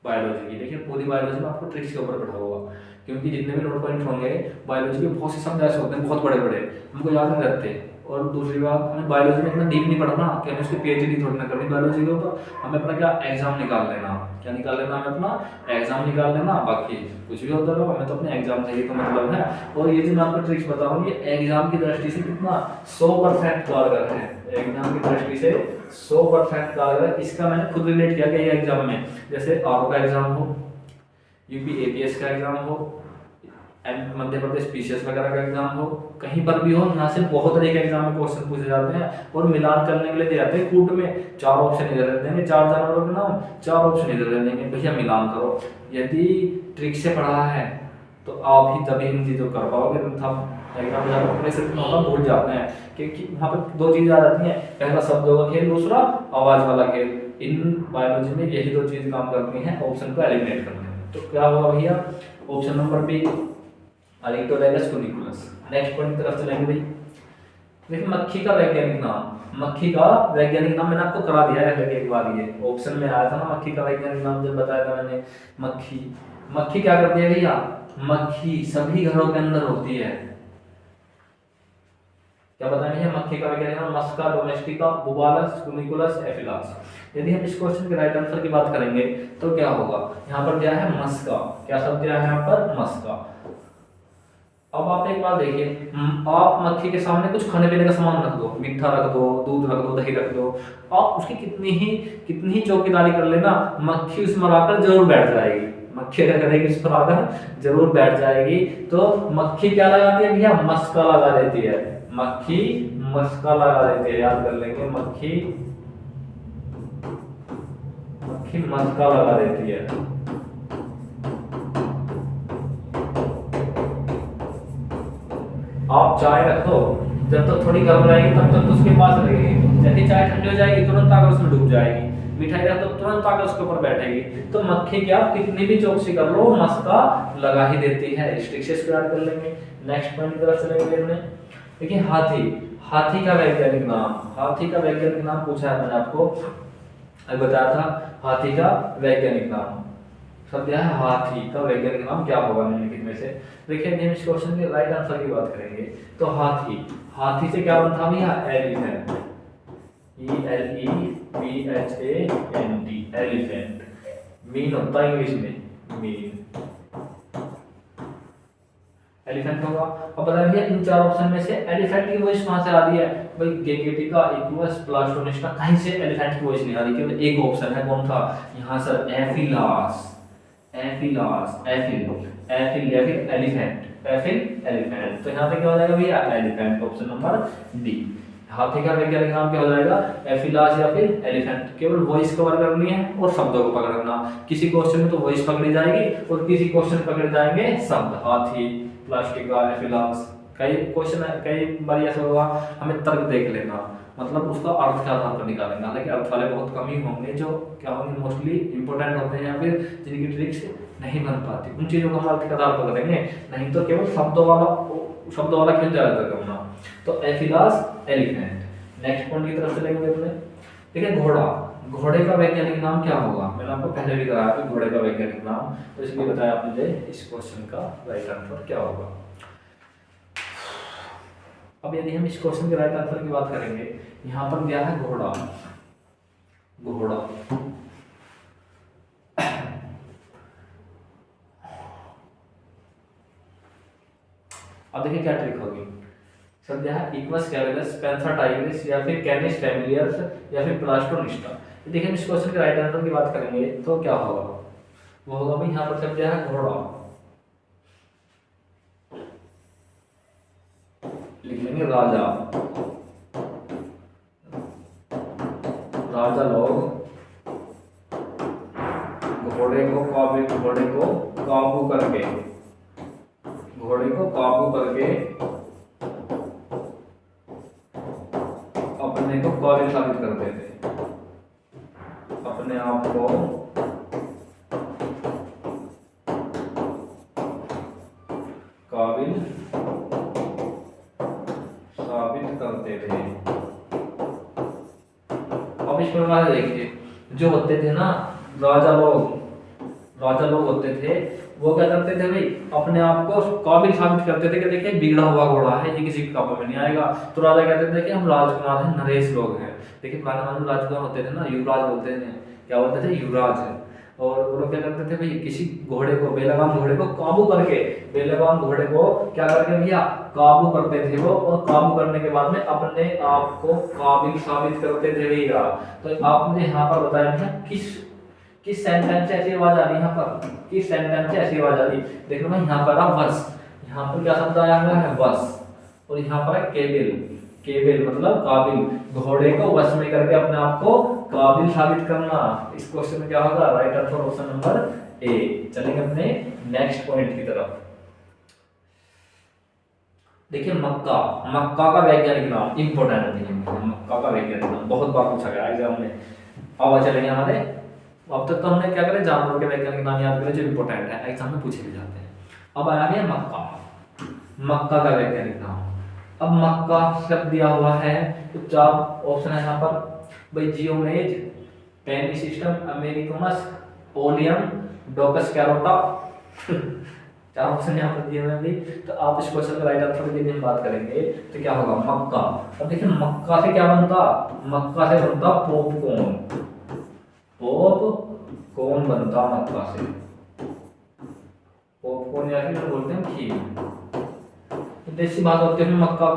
बायोलॉजी की। देखिए पूरी बायोलॉजी में आपको ट्रिक्स के ऊपर पढ़ा होगा, क्योंकि जितने भी नोट पॉइंट होंगे बायोलॉजी के बहुत से शब्द ऐसे होते हैं बहुत बड़े बड़े, हमको याद नहीं रहते। और दूसरी बात, हमें बायोलॉजी में इतना डीप नहीं पढ़ना कि हमें उसकी पीएचडी थोड़ी ना करनी बायोलॉजी के ऊपर। हमें अपना क्या एग्जाम निकाल लेना, क्या निकाल लेना? हमें अपना एग्जाम निकाल लेना, बाकी कुछ भी होता रहो, हमें तो अपने एग्जाम से ही तो मतलब है। और ये जो मैं आपको ट्रिक्स बता रहा हूँ ये एग्जाम की दृष्टि से कितना 100% कारगर है, एग्जाम की दृष्टि से 100% कारगर है। इसका मैंने खुद रिलेट किया कि ये एग्जाम में जैसे आरओ का एग्जाम हो, यूपी एपीएस का एग्जाम हो, मध्य प्रदेश पीसीएस वगैरह का एग्जाम हो, कहीं पर भी हो, यहाँ से बहुत तरह के एग्जाम में क्वेश्चन पूछे जाते हैं। और मिलान करने के लिए दे जाते हैं कूट में 4 ऑप्शन इधर रख देंगे, 4 जानवरों के नाम, 4 ऑप्शन इधर रख देंगे, भैया मिलान करो। यदि ट्रिक से पढ़ा है तो आप ही तभी इन चीज़ों कर पाओगे, एग्जाम में जाकर अपने से भूल जाते हैं, क्योंकि वहाँ पर 2 चीज़ आ जाती हैं, पहला शब्दों का खेल, दूसरा आवाज वाला खेल। इन बायोलॉजी में यही 2 चीज़ काम करती हैं ऑप्शन को एलिमिनेट करने में। तो क्या होगा भैया? ऑप्शन नंबर बी और एक तो रहेगा स्कुनिकुलस। नेक्स्ट पॉइंट की तरफ चलेंगे भाई। देखिए मक्खी का वैज्ञानिक नाम, मक्खी का वैज्ञानिक नाम मैंने आपको करा दिया है पहले एक बार, ये ऑप्शन में आया था ना मक्खी का वैज्ञानिक नाम जब बताया था मैंने। मक्खी, मक्खी क्या करती है भैया, मक्खी सभी घरों के अंदर होती है। क्या बताया भैया, मक्खी का वैज्ञानिक नाम मस्का डोमेस्टिका बुबालस कुनिकुलस एफिलास। यदि हम इस क्वेश्चन के राइट आंसर की बात करेंगे तो क्या होगा, यहाँ पर क्या है मस्का, क्या शब्द दिया है यहाँ पर मस्का। अब आप एक बात देखिए, आप मक्खी के सामने कुछ खाने पीने का सामान रख दो, मीठा रख दो, दूध रख दो, दही रख दो, आप उसकी कितनी ही चौकीदारी कर लेना, मक्खी उसमें आकर जरूर बैठ जाएगी। मक्खी अगर करेगी उस पर आकर जरूर बैठ जाएगी। तो मक्खी क्या लगाती है भैया, मस्का लगा देती है, मक्खी मस्का लगा देती है, याद कर लेंगे, मक्खी मक्खी मस्का लगा देती है। आप चाय रख दो, जब तक थोड़ी गर्म रहेगी तब तक तो उसके पास रहेगी, जैसे चाय ठंडी हो जाएगी तुरंत आकर उसमें डूब जाएगी, मिठाई रख दो तुरंत आकर उसके ऊपर बैठेगी। तो मक्खी क्या कितनी भी चौकसी कर लो मस्का लगा ही देती है। स्ट्रिक्सेस को याद कर लेंगे। नेक्स्ट पॉइंट की तरफ चलेंगे देखने। देखिए हाथी, हाथी का वैज्ञानिक नाम, हाथी का वैज्ञानिक नाम पूछा है मैंने आपको, अभी बताया था हाथी का वैज्ञानिक नाम। शब्द है हाथी का वैज्ञानिक नाम क्या होगा निम्नलिखित में से। देखिए हम इस क्वेश्चन के राइट आंसर की बात करेंगे तो हाथी, हाथी से क्या बनता भैया, एलिफेंट, ELEPHANT, एलिफेंट। मीन होता है इंग्लिश में, मीन एलिफेंट होगा। अब बताइए इन चार ऑप्शन में से एलिफेंट की वॉइस कहां से आ रही है भाई, गेगेटिका, इक्वस, प्लास्टोनिस्टा, कहीं से एलिफेंट की वॉइस नहीं आ रही, केवल एक ऑप्शन है, कौन था यहां सर, एफिलास, एफिलास, एफिल या फिर एलिफेंट, एफिल एलिफेंट। तो यहाँ पे क्या हो जाएगा भैया, एलिफेंट, ऑप्शन नंबर डी। हाथी का वैज्ञानिक नाम क्या हो जाएगा, एफिलास या फिर एलिफेंट। केवल वॉइस कवर करनी है और शब्दों को पकड़ना, किसी क्वेश्चन में तो वॉइस पकड़ी जाएगी और किसी क्वेश्चन में पकड़े जाएंगे शब्द, हाथी, प्लास्टिका, एफिलास। कई क्वेश्चन है, कई बार ऐसा होगा हमें तर्क देख लेना, मतलब उसका अर्थ के आधार पर निकालेंगे, हालांकि अर्थ वाले बहुत कम ही होंगे जो क्या होंगे मोस्टली इंपॉर्टेंट होते हैं या फिर जिनकी ट्रिक्स नहीं बन पाती, उन चीजों को हम अर्थ के आधार पर करेंगे, नहीं तो केवल शब्दों वाला खेल ज्यादातर करना। तो एफिलास, एलिफेंट। नेक्स्ट पॉइंट की तरफ चलेंगे अपने। देखिए घोड़ा, घोड़े का वैज्ञानिक नाम क्या होगा, मैंने आपको पहले भी कराया था घोड़े का वैज्ञानिक नाम, तो इसलिए बताया आपने इस क्वेश्चन का राइट आंसर क्या होगा। अब यदि हम इस क्वेश्चन के राइट आंसर की बात करेंगे, यहाँ पर दिया है घोड़ा, घोड़ा। अब देखिए क्या ट्रिक होगी, सब दिया है इक्वस कैवेलस, पेंथर टाइग्रिस या फिर कैनिस फैमिलियर्स या फिर प्लास्टोनिस्टा। देखिए हम इस क्वेश्चन के राइट आंसर की बात करेंगे तो क्या होगा, वो होगा भाई यहाँ पर सब दिया है घोड़ा, लिख लेंगे राजा, राजा लोग घोड़े को काबू करके, घोड़े को काबू करके अपने को काबिल साबित करते थे, अपने आप को काबिल साबित करते थे। अब इस प्रकार देखिए जो होते थे ना राजा लोग होते थे, वो क्या करते थे भाई, अपने आप को काबिल साबित करते थे कि देखिए बिगड़ा हुआ घोड़ा है, ये किसी के काम में नहीं आएगा। तो राजा कहते थे कि हम राजकुमार हैं, नरेश लोग हैं। देखिए पुराने जमाने में राजकुमार होते थे ना, युवराज बोलते थे, क्या बोलते थे, युवराज है। और वो लोग क्या करते थे भाई, किसी घोड़े को, बेलगाम घोड़े को काबू करके, बेलगाम घोड़े को क्या करके भैया काबू करते थे वो, और काबू करने के बाद में अपने आप को काबिल साबित करते थे भैया। तो आपने यहाँ पर बताया था किस सेंटेंस से ऐसी आवाज आ रही है, यहाँ पर किस सेंटेंस से ऐसी आवाज आ रही, देख लो यहाँ पर वश, यहाँ पर क्या शब्द आया हुआ है वश, और यहाँ पर है केबिल, केबिल मतलब काबिल, घोड़े को वश में करके अपने आप को काबिल साबित करना। इस क्वेश्चन में क्या होगा, right answer option number A. चलेंगे अपने नेक्स्ट पॉइंट की तरफ। देखिए मक्का, मक्का का वैज्ञानिक नाम इंपोर्टेंट है, मक्का का वैज्ञानिक नाम बहुत बार पूछा गया एग्जाम में। अब चलेंगे हमारे, अब तक तो हमने क्या करें, जानवरों के वैज्ञानिक नाम याद करें जो इंपोर्टेंट है, एग्जाम में पूछे भी जाते हैं। अब आया है मक्का, मक्का का वैज्ञानिक नाम। अब मक्का शब्द दिया हुआ है तो चार ऑप्शन है यहाँ पर भाई, जियोमेज, पेनिसिस्टम अमेरिकनस, ओलियम, डोकस कैरोटा। चार ऑप्शन यहाँ पर दिए हुए हैं भाई। तो आप इस क्वेश्चन का राइट आंसर के लिए हम बात करेंगे तो क्या होगा, मक्का। अब देखिए मक्का से क्या बनता, मक्का से बनता पॉपकॉर्न। पॉपकॉर्न बनता मक्का से, पॉपकॉर्न या फिर बोलते हैं खीर। देसी बात होती है, मक्का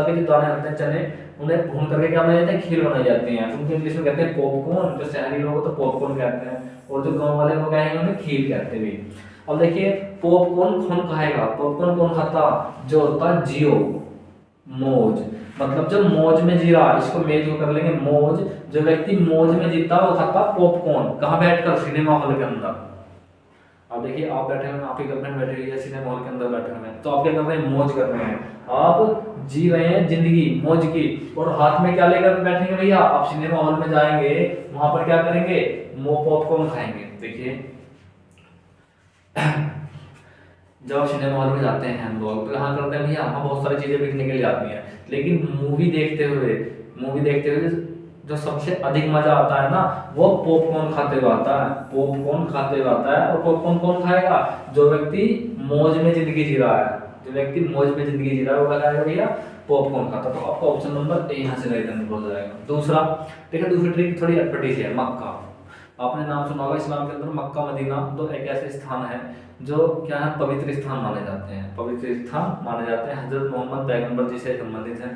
के जो दाने होते हैं चने, उन्हें भून करके क्या बनाया जाता है, खीर बनाई जाती है। उनको इंग्लिश में कहते हैं पॉपकॉर्न। जो शहरी लोग तो पॉपकॉर्न कहते हैं और जो गांव वाले लोग हैं उन्हें खीर कहते हैं। अब देखिए पॉपकॉर्न कौन खाएगा, पॉपकॉर्न कौन खाता, जो होता जियो मौज, मतलब जो मौज में जी रहा, इसको मेज को कर लेंगे मौज। जो व्यक्ति मौज में जीता वो खाता पॉपकॉर्न। कहाँ बैठकर, सिनेमा हॉल के अंदर। अब देखिए आप बैठे हुए हैं, आपकी गर्लफ्रेंड बैठी हुई है सिनेमा हॉल के अंदर बैठे हुए हैं, तो आप क्या कर रहे हैं, मौज कर रहे हैं, आप जी रहे हैं जिंदगी मौज की। और हाथ में क्या लेकर बैठेंगे भैया, आप सिनेमा हॉल में जाएंगे, वहां पर क्या करेंगे, पॉपकॉर्न खाएंगे। देखिए जब आप सिनेमा हॉल में जाते हैं हम लोग तो यहाँ करते हैं भैया, वहाँ बहुत सारी चीजें देखने के लिए आती हैं, लेकिन मूवी देखते हुए जो सबसे अधिक मजा आता है ना, वो पॉपकॉर्न खाते हुए आता है। पॉपकॉर्न खाते हुए आता है। और पॉपकॉर्न कौन खाएगा, जो व्यक्ति मौज में जिंदगी जी रहा है। जो व्यक्ति मौज में जिंदगी जी रहा है वो क्या खाएगा भैया, पॉपकॉर्न खाता। तो आपका ऑप्शन नंबर ए यहाँ से राइट आंसर हो जाएगा। दूसरा देखिए, दूसरी ट्रिक थोड़ी अटपटी सी है, मक्का। आपने नाम सुना होगा, इस्लाम के अंदर मक्का मदीना दो एक ऐसे स्थान है जो क्या है, पवित्र स्थान माने जाते हैं, पवित्र स्थान माने जाते हैं, हजरत मोहम्मद पैगंबर जी से संबंधित है।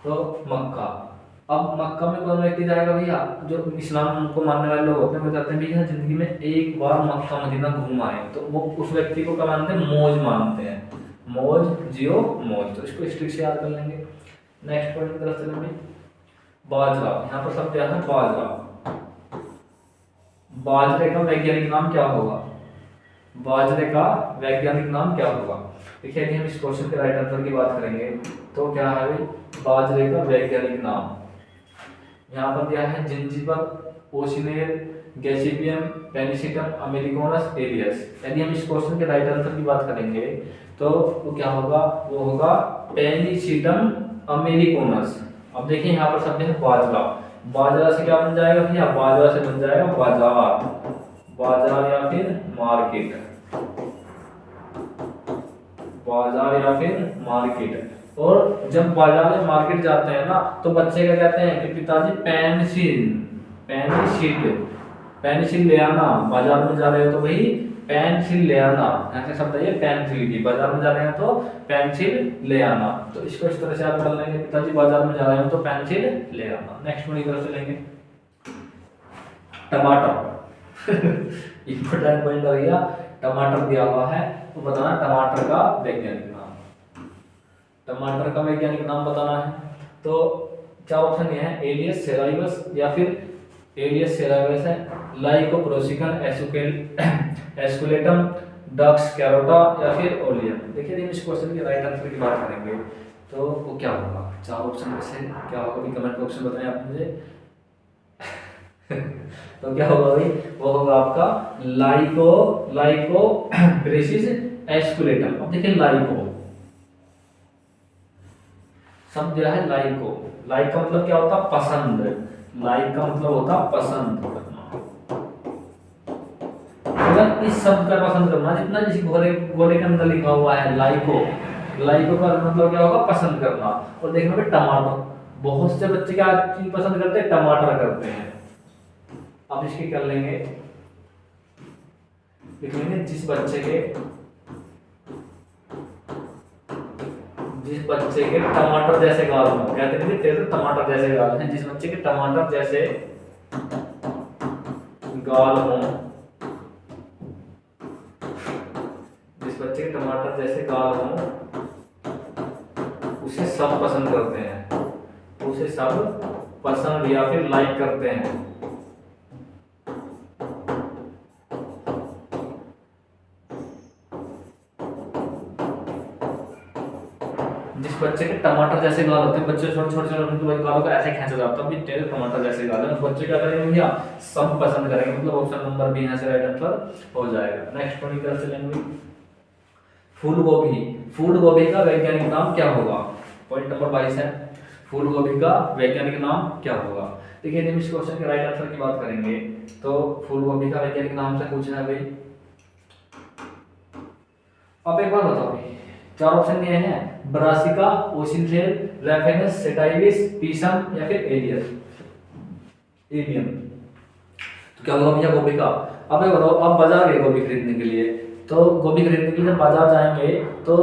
तो मक्का, अब मक्का में कौन व्यक्ति जाएगा भैया, जो इस्लाम को मानने वाले लोग होते हैं, वो चाहते हैं भैया जिंदगी में एक बार मक्का मदीना घूम आए, तो वो उस व्यक्ति को क्या मानते हैं, मौज मानते हैं। मौज जियो मौज। तो इसको स्ट्रिक से याद कर लेंगे। नेक्स्ट पॉइंट की तरफ चलेंगे, बाजरा। यहाँ पर सब क्या है, बाजरा। बाजरे का वैज्ञानिक नाम क्या होगा, बाजरे का वैज्ञानिक नाम क्या होगा। देखिए यदि हम इस क्वेश्चन के राइट आंसर की बात करेंगे तो क्या है भाई, बाजरे का वैज्ञानिक नाम यहाँ पर दिया है जिंजिबर, ओसिनेर, गैसिपियम, पेनिसिटम अमेरिकनस, एरियस। यदि हम इस क्वेश्चन के राइट आंसर की बात करेंगे तो वो क्या होगा, वो होगा पेनिसिटम अमेरिकनस। अब देखिए यहाँ पर शब्द है बाजरा। बाजरा से क्या बन जाएगा भैया, बाजरा से बन जाएगा बाजार, बाजार या फिर मार्केट, बाजार या फिर मार्केट। और जब बाजार या मार्केट जाते हैं ना तो बच्चे क्या कहते हैं कि पिताजी पेंसिल, पेंसिल ले आना। बाजार में जा रहे हो तो भाई पेंसिल ले आना, ऐसे शब्द है ये पेंसिल की। बाजार में जा रहे हैं तो पेंसिल ले आना। तो इसको इस तरह से आप कर लेंगे, पिताजी बाजार में जा रहे हैं तो पेंसिल ले आना। नेक्स्ट वन इधर से लेंगे, टमाटर। इंपोर्टेंट पॉइंट हो गया, टमाटर दिया हुआ है तो बताना टमाटर का वैज्ञानिक नाम। टमाटर का वैज्ञानिक नाम बताना है। तो चार ऑप्शन ये है, एलियस सेराइवस या फिर एलियस सेराइवस है, लाइकोप्रोसिकन एस्कुलेटम, डक्स कैरोटा या फिर ओलियम। देखिए इस क्वेश्चन के राइट आंसर की बात करेंगे तो वो क्या होगा, चार ऑप्शन में से क्या होगा भी, कमेंट बॉक्स में बताएं आप मुझे। तो क्या होगा भाई, वो होगा आपका लाइकोप्रोसिस एस्कुलेटम। अब देखिए लाइको शब्द दिया है, लाइको। लाइक का मतलब क्या होता है, पसंद। लाइक का मतलब होता पसंद करना। अगर इस शब्द का पसंद करना, जितना जिस गोले के अंदर लिखा हुआ है लाइको, लाइको का मतलब क्या होगा, पसंद करना। और देखना भाई टमाटर, बहुत से बच्चे क्या चीज पसंद करते हैं, टमाटर करते हैं। अब इसकी कर लेंगे, लिख लेंगे जिस बच्चे के टमाटर जैसे गाल हो, कहते हैं तेरे तो टमाटर जैसे गाल हैं। जिस बच्चे के टमाटर जैसे गाल हो, जिस बच्चे के टमाटर जैसे गाल हो, उसे सब पसंद करते हैं, उसे सब पसंद या फिर लाइक करते हैं। जिस बच्चे के टमाटर जैसे गाल होते हैं, बच्चे छोटे छोटे छोटे गालों को ऐसे खींचा जाता है, तेरे टमाटर जैसे गाल है, उस बच्चे क्या करेंगे भैया, सब पसंद करेंगे। मतलब ऑप्शन नंबर बी यहाँ से राइट आंसर हो जाएगा। नेक्स्ट वन की तरफ चलेंगे, फूल गोभी, फूल गोभी का वैज्ञानिक नाम क्या होगा? पॉइंट नंबर 22 है, फूल गोभी का वैज्ञानिक नाम क्या होगा? देखिए हम इस क्वेश्चन के राइट आंसर की बात करेंगे तो फूल गोभी का वैज्ञानिक नाम से पूछा है भाई। अब एक बात बताओ भाई, चार ऑप्शन दिए हैं, ब्रासिका, ओसिनथेल, रैफेनस, सेटाइविस, पीसम या फिर एलियम। तो क्या होगा भैया गोभी का? अब ये बताओ, आप बाजार गए गोभी खरीदने के लिए, तो गोभी खरीदने के लिए जब बाजार जाएंगे तो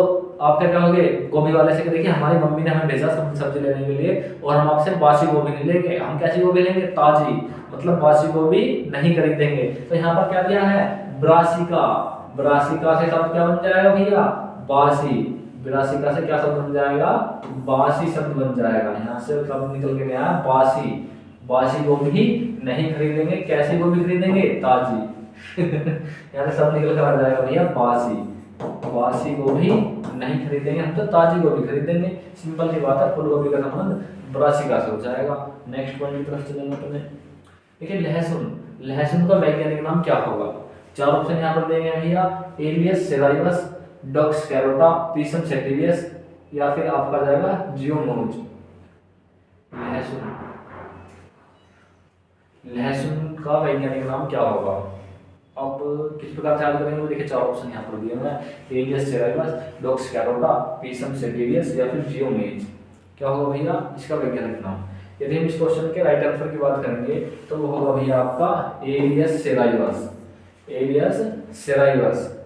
आप क्या कहोगे गोभी वाले से कि देखिए हमारी मम्मी ने हमें भेजा सब्जी लेने के लिए और हम आपसे बासी गोभी नहीं लेंगे, हम कैसी गोभी लेंगे? ताजी, मतलब बासी गोभी नहीं खरीदेंगे। तो यहाँ पर क्या दिया है? ब्रासिका। ब्रासिका से शब्द क्या बन जाएगा भैया? बासी। ब्रासिका से क्या शब्द बन जाएगा? बासी शब्द बन जाएगा। यहाँ से शब्द निकल के गया बासी। बासी गोभी नहीं खरीदेंगे, कैसी गोभी खरीदेंगे? ताजी। यहाँ से शब्द निकल कर आ जाएगा भैया बासी। बासी गोभी नहीं खरीदेंगे हम, तो ताजी गोभी खरीदेंगे। सिंपल सी बात है, फूल गोभी का संबंध ब्रासिका से हो जाएगा। नेक्स्ट पॉइंट की तरफ चलेंगे अपने। देखिए लहसुन, लहसुन का वैज्ञानिक नाम क्या होगा? चार ऑप्शन यहाँ पर देंगे भैया, एलियस सेराइवस, डक्स कैरोटा, पीसम सेटिवियस या फिर आपका जाएगा जियोमोज। लहसुन, लहसुन का वैज्ञानिक नाम क्या होगा? अब किस प्रकार से याद करेंगे वो देखिए, चार ऑप्शन यहाँ पर दिए हुए हैं, एलियस सेराइवस, डक्स कैरोटा, पीसम सेटिवियस या फिर जियोमेज। क्या होगा भैया इसका वैज्ञानिक नाम? यदि हम इस क्वेश्चन के राइट आंसर की बात करेंगे तो वो होगा भैया आपका एलियस सेराइवस। एलियस सेराइवस।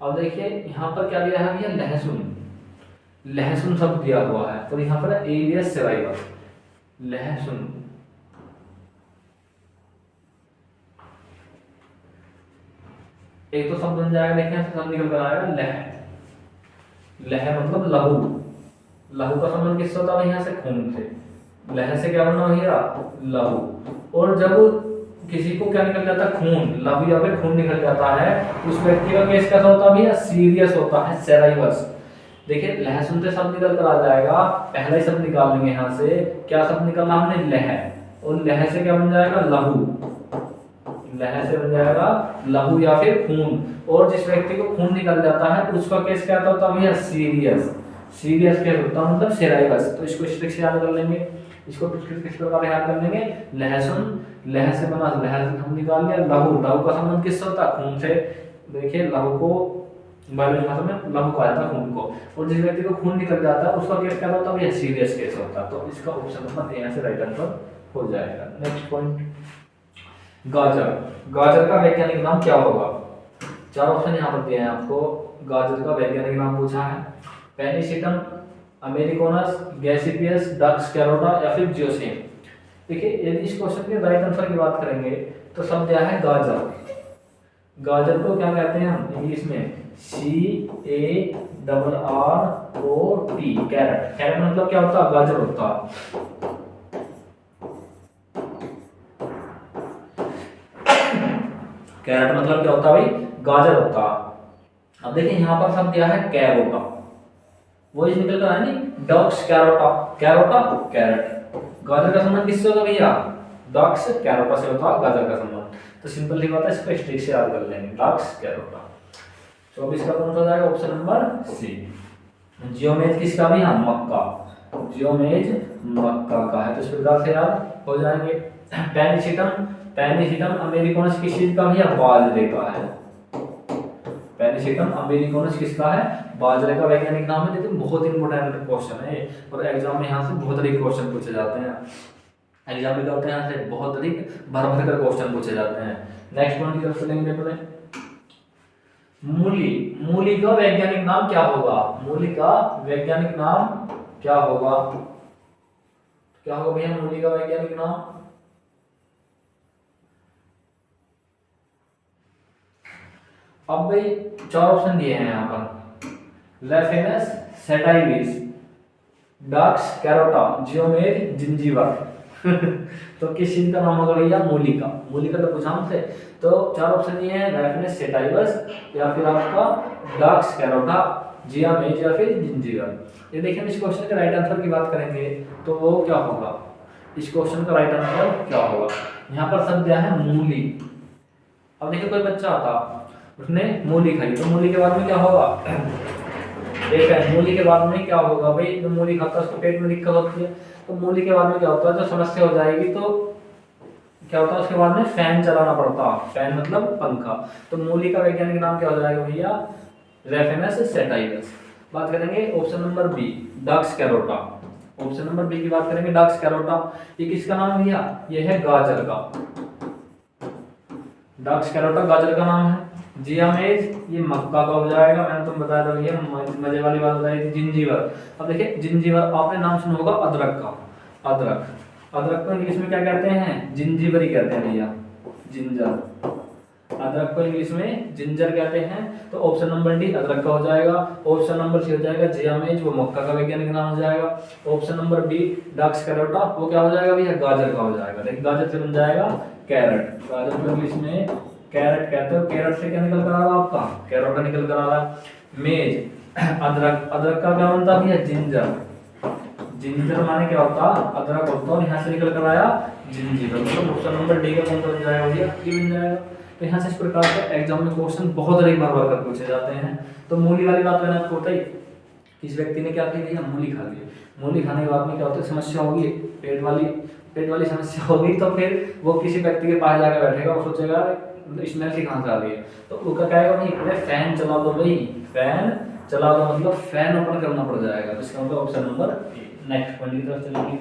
अब देखिए यहाँ पर क्या दिया है भैया? लहसुन। लहसुन शब्द दिया हुआ है तो यहाँ पर एलियस सेराइवस। लहसुन, एक तो शब्द बन जाएगा, देखिए शब्द निकल कर आएगा लह। लह मतलब लहू। लहू का संबंध किससे होता है? यहाँ से खून से। लह से क्या बनना भैया? लहू। और जब किसी को क्या निकल जाता है? खून, लहू या फिर खून निकल जाता है, उस व्यक्ति का केस कैसा होता है भैया? सीरियस होता है, सेराइवस। देखिए लहसुन से शब्द निकल कर आ जाएगा, पहला ही शब्द निकाल लेंगे यहाँ से। क्या शब्द निकालना हमने? लह। और लह से क्या बन जाएगा? लहू। लह से बन जाएगा लहू या फिर खून। और जिस व्यक्ति को खून निकल जाता है उसका केस क्या होता है भैया? सीरियस। सीरियस केस होता है मतलब सेराइवस। तो इसको इस ट्रिक से याद कर लेंगे। इसको किस प्रकार याद कर लेंगे? लहसुन, लह से बना, लह से हम निकाल लिया। लहू, लहू का संबंध किससे होता है? खून से। देखिए लहू को बायोलॉजी भाषा में लहू कहा जाता है खून को। और जिस व्यक्ति को खून निकल जाता है उसका केस क्या होता है भैया? सीरियस केस होता है। तो इसका ऑप्शन नंबर ए से राइट आंसर हो जाएगा। नेक्स्ट पॉइंट, गाजर। गाजर का वैज्ञानिक नाम क्या होगा? चार ऑप्शन यहाँ पर दिए हैं आपको। गाजर का वैज्ञानिक नाम पूछा है, पेनिसिटम, अमेरिकोनस, गैसिपियस, डक्स कैरोटा या फिर जियोसिन। देखिए यदि इस क्वेश्चन के राइट आंसर की बात करेंगे तो शब्द क्या है? गाजर। गाजर को क्या कहते हैं हम इंग्लिश में? CARROT। कैरेट। कैरेट मतलब क्या होता है? गाजर होता है। कैरेट मतलब क्या होता है भाई? गाजर होता है। अब देखिए यहाँ पर शब्द दिया है कैरोटा, वो इस निकल कर आया नहीं, डक्स कैरोटा। Carota carat. गाजर का संबंध किससे होगा भैया? डक्स कैरोटा से होता है गाजर का संबंध। तो सिंपल सी बात है, इसको स्ट्रिक से याद कर लेंगे, डक्स कैरोटा। 24 का कौन सा जाएगा? ऑप्शन नंबर सी। जियोमेज किसका भी? हाँ मक्का। जियोमेज मक्का का है, तो इस प्रकार से याद हो जाएंगे। पेनिसिटम, पेनिसिटम अमेरिकोनस किस चीज का भैया? बाजरे का है। पेनिसिटम अमेरिकोनस किसका है? बाजरे का वैज्ञानिक नाम है। लेकिन बहुत इंपॉर्टेंट क्वेश्चन है और एग्जाम में यहाँ से बहुत अधिक क्वेश्चन पूछे जाते हैं। एग्जाम में क्या होता है? यहाँ से बहुत अधिक भर भर कर क्वेश्चन पूछे जाते हैं। नेक्स्ट पॉइंट की तरफ चलेंगे अपने। मूली। मूली का वैज्ञानिक नाम क्या होगा? मूली का वैज्ञानिक नाम क्या होगा? क्या होगा भैया मूली का वैज्ञानिक नाम? अब भाई चार ऑप्शन दिए हैं यहाँ पर, लेफेनस, सेटाइविस, डक्स कैरोटा, जियोमेज, जिंजीवा। तो किस चीज का नाम होगा भैया? मूली का। मूली का तो पूछा हमसे। तो चार ऑप्शन दिए हैं, लेफेनस, सेटाइवस या फिर आपका डक्स कैरोटा, जियोमेज या फिर जिंजीवा। ये देखिए इस क्वेश्चन के राइट आंसर की बात करेंगे तो वो क्या होगा? इस क्वेश्चन का राइट आंसर क्या होगा? यहाँ पर शब्द दिया है मूली। अब देखिए कोई बच्चा आता, उसने मूली खाई, तो मूली के बाद में क्या होगा? देखा है। मूली के बाद में क्या होगा भाई, जो मूली खाता है उसको पेट में दिक्कत होती है, तो मूली के बाद में क्या होता है, जो समस्या हो जाएगी तो क्या होता है उसके बाद में फैन चलाना पड़ता है, फैन मतलब पंखा। तो मूली का वैज्ञानिक नाम क्या हो जाएगा भैया, रेफेनस सैटाइवस। बात करेंगे ऑप्शन नंबर बी, डक्स कैरोटा। ऑप्शन नंबर बी की बात करेंगे, डक्स कैरोटा। ये किसका नाम है भैया, ये है गाजर का, डक्स कैरोटा गाजर का नाम है। जियामेज ये मक्का का हो जाएगा, मैंने तुम बताया था भैया, मजे वाली बात बताई थी। जिंजीवर, अब देखिए जिंजीवर आपने नाम सुना होगा अदरक का, अदरक, अदरक को इंग्लिश में क्या कहते हैं, जिंजीवर ही कहते हैं भैया, जिंजर। अदरक को इंग्लिश में जिंजर कहते हैं। तो ऑप्शन नंबर डी अदरक का हो जाएगा। ऑप्शन नंबर सी हो जाएगा जियामेज, वो मक्का का वैज्ञानिक नाम हो जाएगा। ऑप्शन नंबर बी डक्स कैरोटा, वो क्या हो जाएगा भैया, गाजर का हो जाएगा। देखिए गाजर से बन जाएगा कैरेट, गाजर को इंग्लिश में कैरेट कहते हो। कैरेट से क्या निकल कर आ रहा है आपका, कैरोटा निकल कर आ रहा है। मेज, अदरक, अदरक का क्या बनता है भैया, जिंजर, जिंजर माने क्या होता है, अदरक होता है, और यहाँ से निकल कर आया जिंजीवर। मतलब ऑप्शन नंबर डी का कौन सा बन जाएगा भैया, ये बन जाएगा। तो यहाँ से इस प्रकार से एग्जाम में क्वेश्चन बहुत अधिक बार बार कर पूछे जाते हैं। तो मूली वाली बात मैंने आपको बताई, इस व्यक्ति ने क्या किया भैया, मूली खा ली। मूली खाने के बाद में क्या होता है, समस्या होगी, पेट वाली समस्या होगी। तो फिर वो किसी व्यक्ति के पास जाकर बैठेगा, वो सोचेगा स्मेल सी कहाँ से आ रही है, तो वो क्या कहेगा भाई, पहले फैन चला दो भाई, फैन चला दो, मतलब फैन ओपन करना पड़ जाएगा। तो इसका मतलब ऑप्शन नंबर नेक्स्ट पॉइंट की तरफ चलेंगे।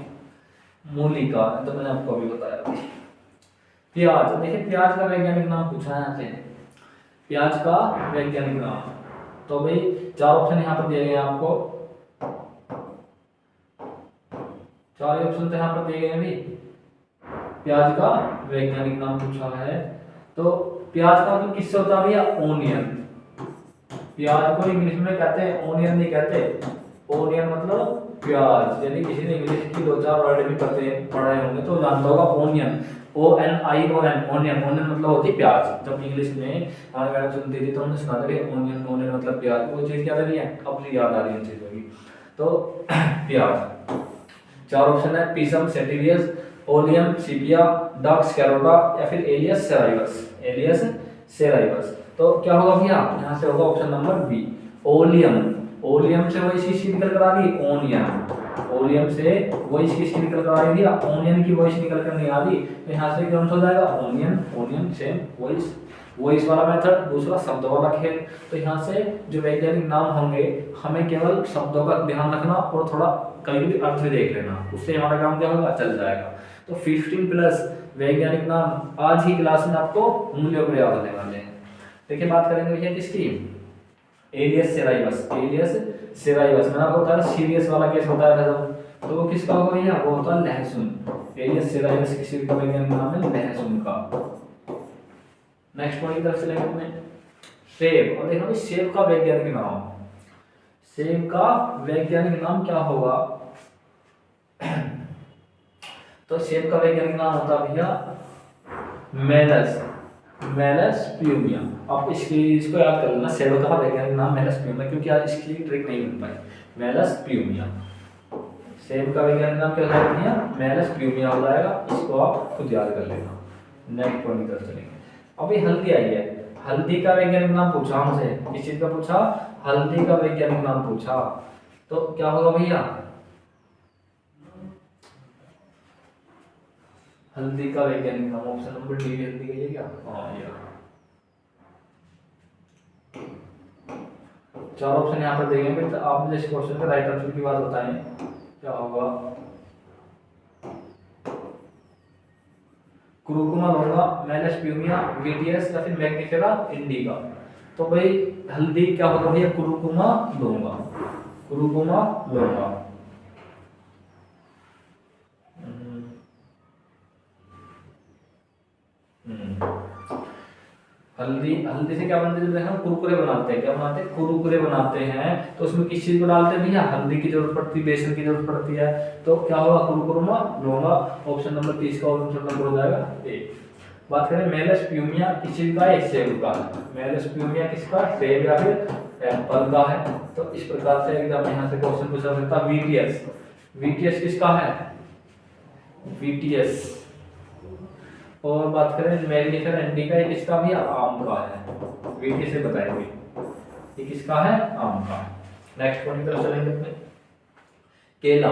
मूली का तो मैंने आपको अभी बताया। प्याज, देखिए प्याज का वैज्ञानिक नाम पूछा है यहाँ से, प्याज का वैज्ञानिक नाम। तो भाई 4 ऑप्शन यहाँ पर दिए गए हैं आपको, 4 ऑप्शन तो यहाँ पर दिए गए हैं भाई। प्याज का वैज्ञानिक नाम पूछा है, तो प्याज का मतलब किससे होता है भैया, ओनियन। प्याज को इंग्लिश में कहते हैं ओनियन, नहीं कहते ओनियन मतलब प्याज। यदि किसी ने इंग्लिश की 2-4 वर्ड भी पढ़े होंगे तो जानता होगा ओनियन, ONION, ओनियन, ओनियन मतलब होती है प्याज। जब इंग्लिश में हमारे मैडम सुनती थी तो हमने सुना था कि ओनियन, ओनियन मतलब प्याज। वो चीज क्या रही है, अपनी याद आ रही है चीजों की। तो प्याज, 4 ऑप्शन है, पीसम सेटिवियस, ओलियम सीपिया, डक्स कैरोटा या फिर एलियस सेराइवस, एलियस सेराइवस। तो क्या होगा भैया, यहाँ से होगा ऑप्शन नंबर बी, ओलियम। ओलियम से वही चीज निकल कर आ रही, ओनियन। ओलियम से वही चीज निकल कर आ रही है, ओनियन की वॉइस निकल कर नहीं आ रही, तो यहाँ से कौन सा हो जाएगा, onion, onion same voice, voice वाला मेथड। दूसरा शब्द वाला खेल। तो यहाँ से जो वैज्ञानिक नाम होंगे, हमें केवल शब्दों का ध्यान रखना और थोड़ा कभी भी अर्थ भी देख लेना, उससे हमारा काम क्या होगा, चल जाएगा। तो 15+ वैज्ञानिक नाम आज ही क्लास में आपको मूल्यों पर याद होने वाले हैं। देखिए बात करेंगे भैया किसकी, एलियस सेराइवस, एलियस सेराइवस। मैंने आपको बताया सीरियस वाला केस बताया था जब, तो वो किसका होगा भैया, वो होता है लहसुन। एलियस सेराइवस किसी का वैज्ञानिक नाम है लहसुन का। नेक्स्ट पॉइंट की तरफ चलेंगे अपने, सेब। और देखो सेब का वैज्ञानिक नाम, सेब का वैज्ञानिक नाम क्या होगा, तो सेब का वैज्ञानिक नाम होता है भैया मेलस, मेलस प्लूमिया। आप इसको याद कर लेना, सेब का वैज्ञानिक नाम मेलस प्लूमिया, क्योंकि आज इसकी ट्रिक नहीं बन पाई, मेलस प्लूमिया। सेब का वैज्ञानिक नाम क्या होता है, मेलस प्लूमिया हो जाएगा, इसको आप खुद याद कर लेना। नेक्स्ट पॉइंट की तरफ चलेंगे। अभी हल्दी आई है, हल्दी का वैज्ञानिक नाम पूछा हमसे, किस चीज का पूछा, हल्दी का वैज्ञानिक नाम पूछा। तो क्या होगा भैया, हल्दी का वैज्ञानिक नाम ऑप्शन नंबर डी, हल्दी का ये क्या, हाँ ये 4 ऑप्शन यहाँ पर देंगे। तो आप मुझे इस क्वेश्चन का राइट आंसर की बात बताएं, क्या होगा, कुरुकुमा लूंगा, मेलस प्लूमिया, वीडियस या फिर मैग्निफेरा इंडिका। तो भाई हल्दी क्या होगा भैया, कुरुकुमा लूंगा, कुरुकुमा लूंगा। हल्दी, हल्दी से क्या बनते हैं, जब हम कुरकुरे बनाते हैं, क्या बनाते हैं, कुरकुरे बनाते हैं, तो उसमें किस चीज को डालते हैं भैया, हल्दी की जरूरत पड़ती है, बेसन की जरूरत पड़ती है। तो क्या होगा, कुरकुरमा लूंगा। ऑप्शन नंबर 30 का ऑप्शन नंबर हो जाएगा ए। बात करें मेलस प्लूमिया किस चीज का है, सेब का। मेलस प्लूमिया किसका, सेब या फिर एप्पल का है। तो इस प्रकार से एकदम यहाँ से क्वेश्चन पूछा सकता है। वीटीएस, वीटीएस किसका है, वीटीएस। और बात करें मैग्निफेरा इंडिका, ये किसका भी, आम का है। वीटी से बताएंगे ये किसका है, आम का। नेक्स्ट पॉइंट की तरफ चलेंगे अपने। केला,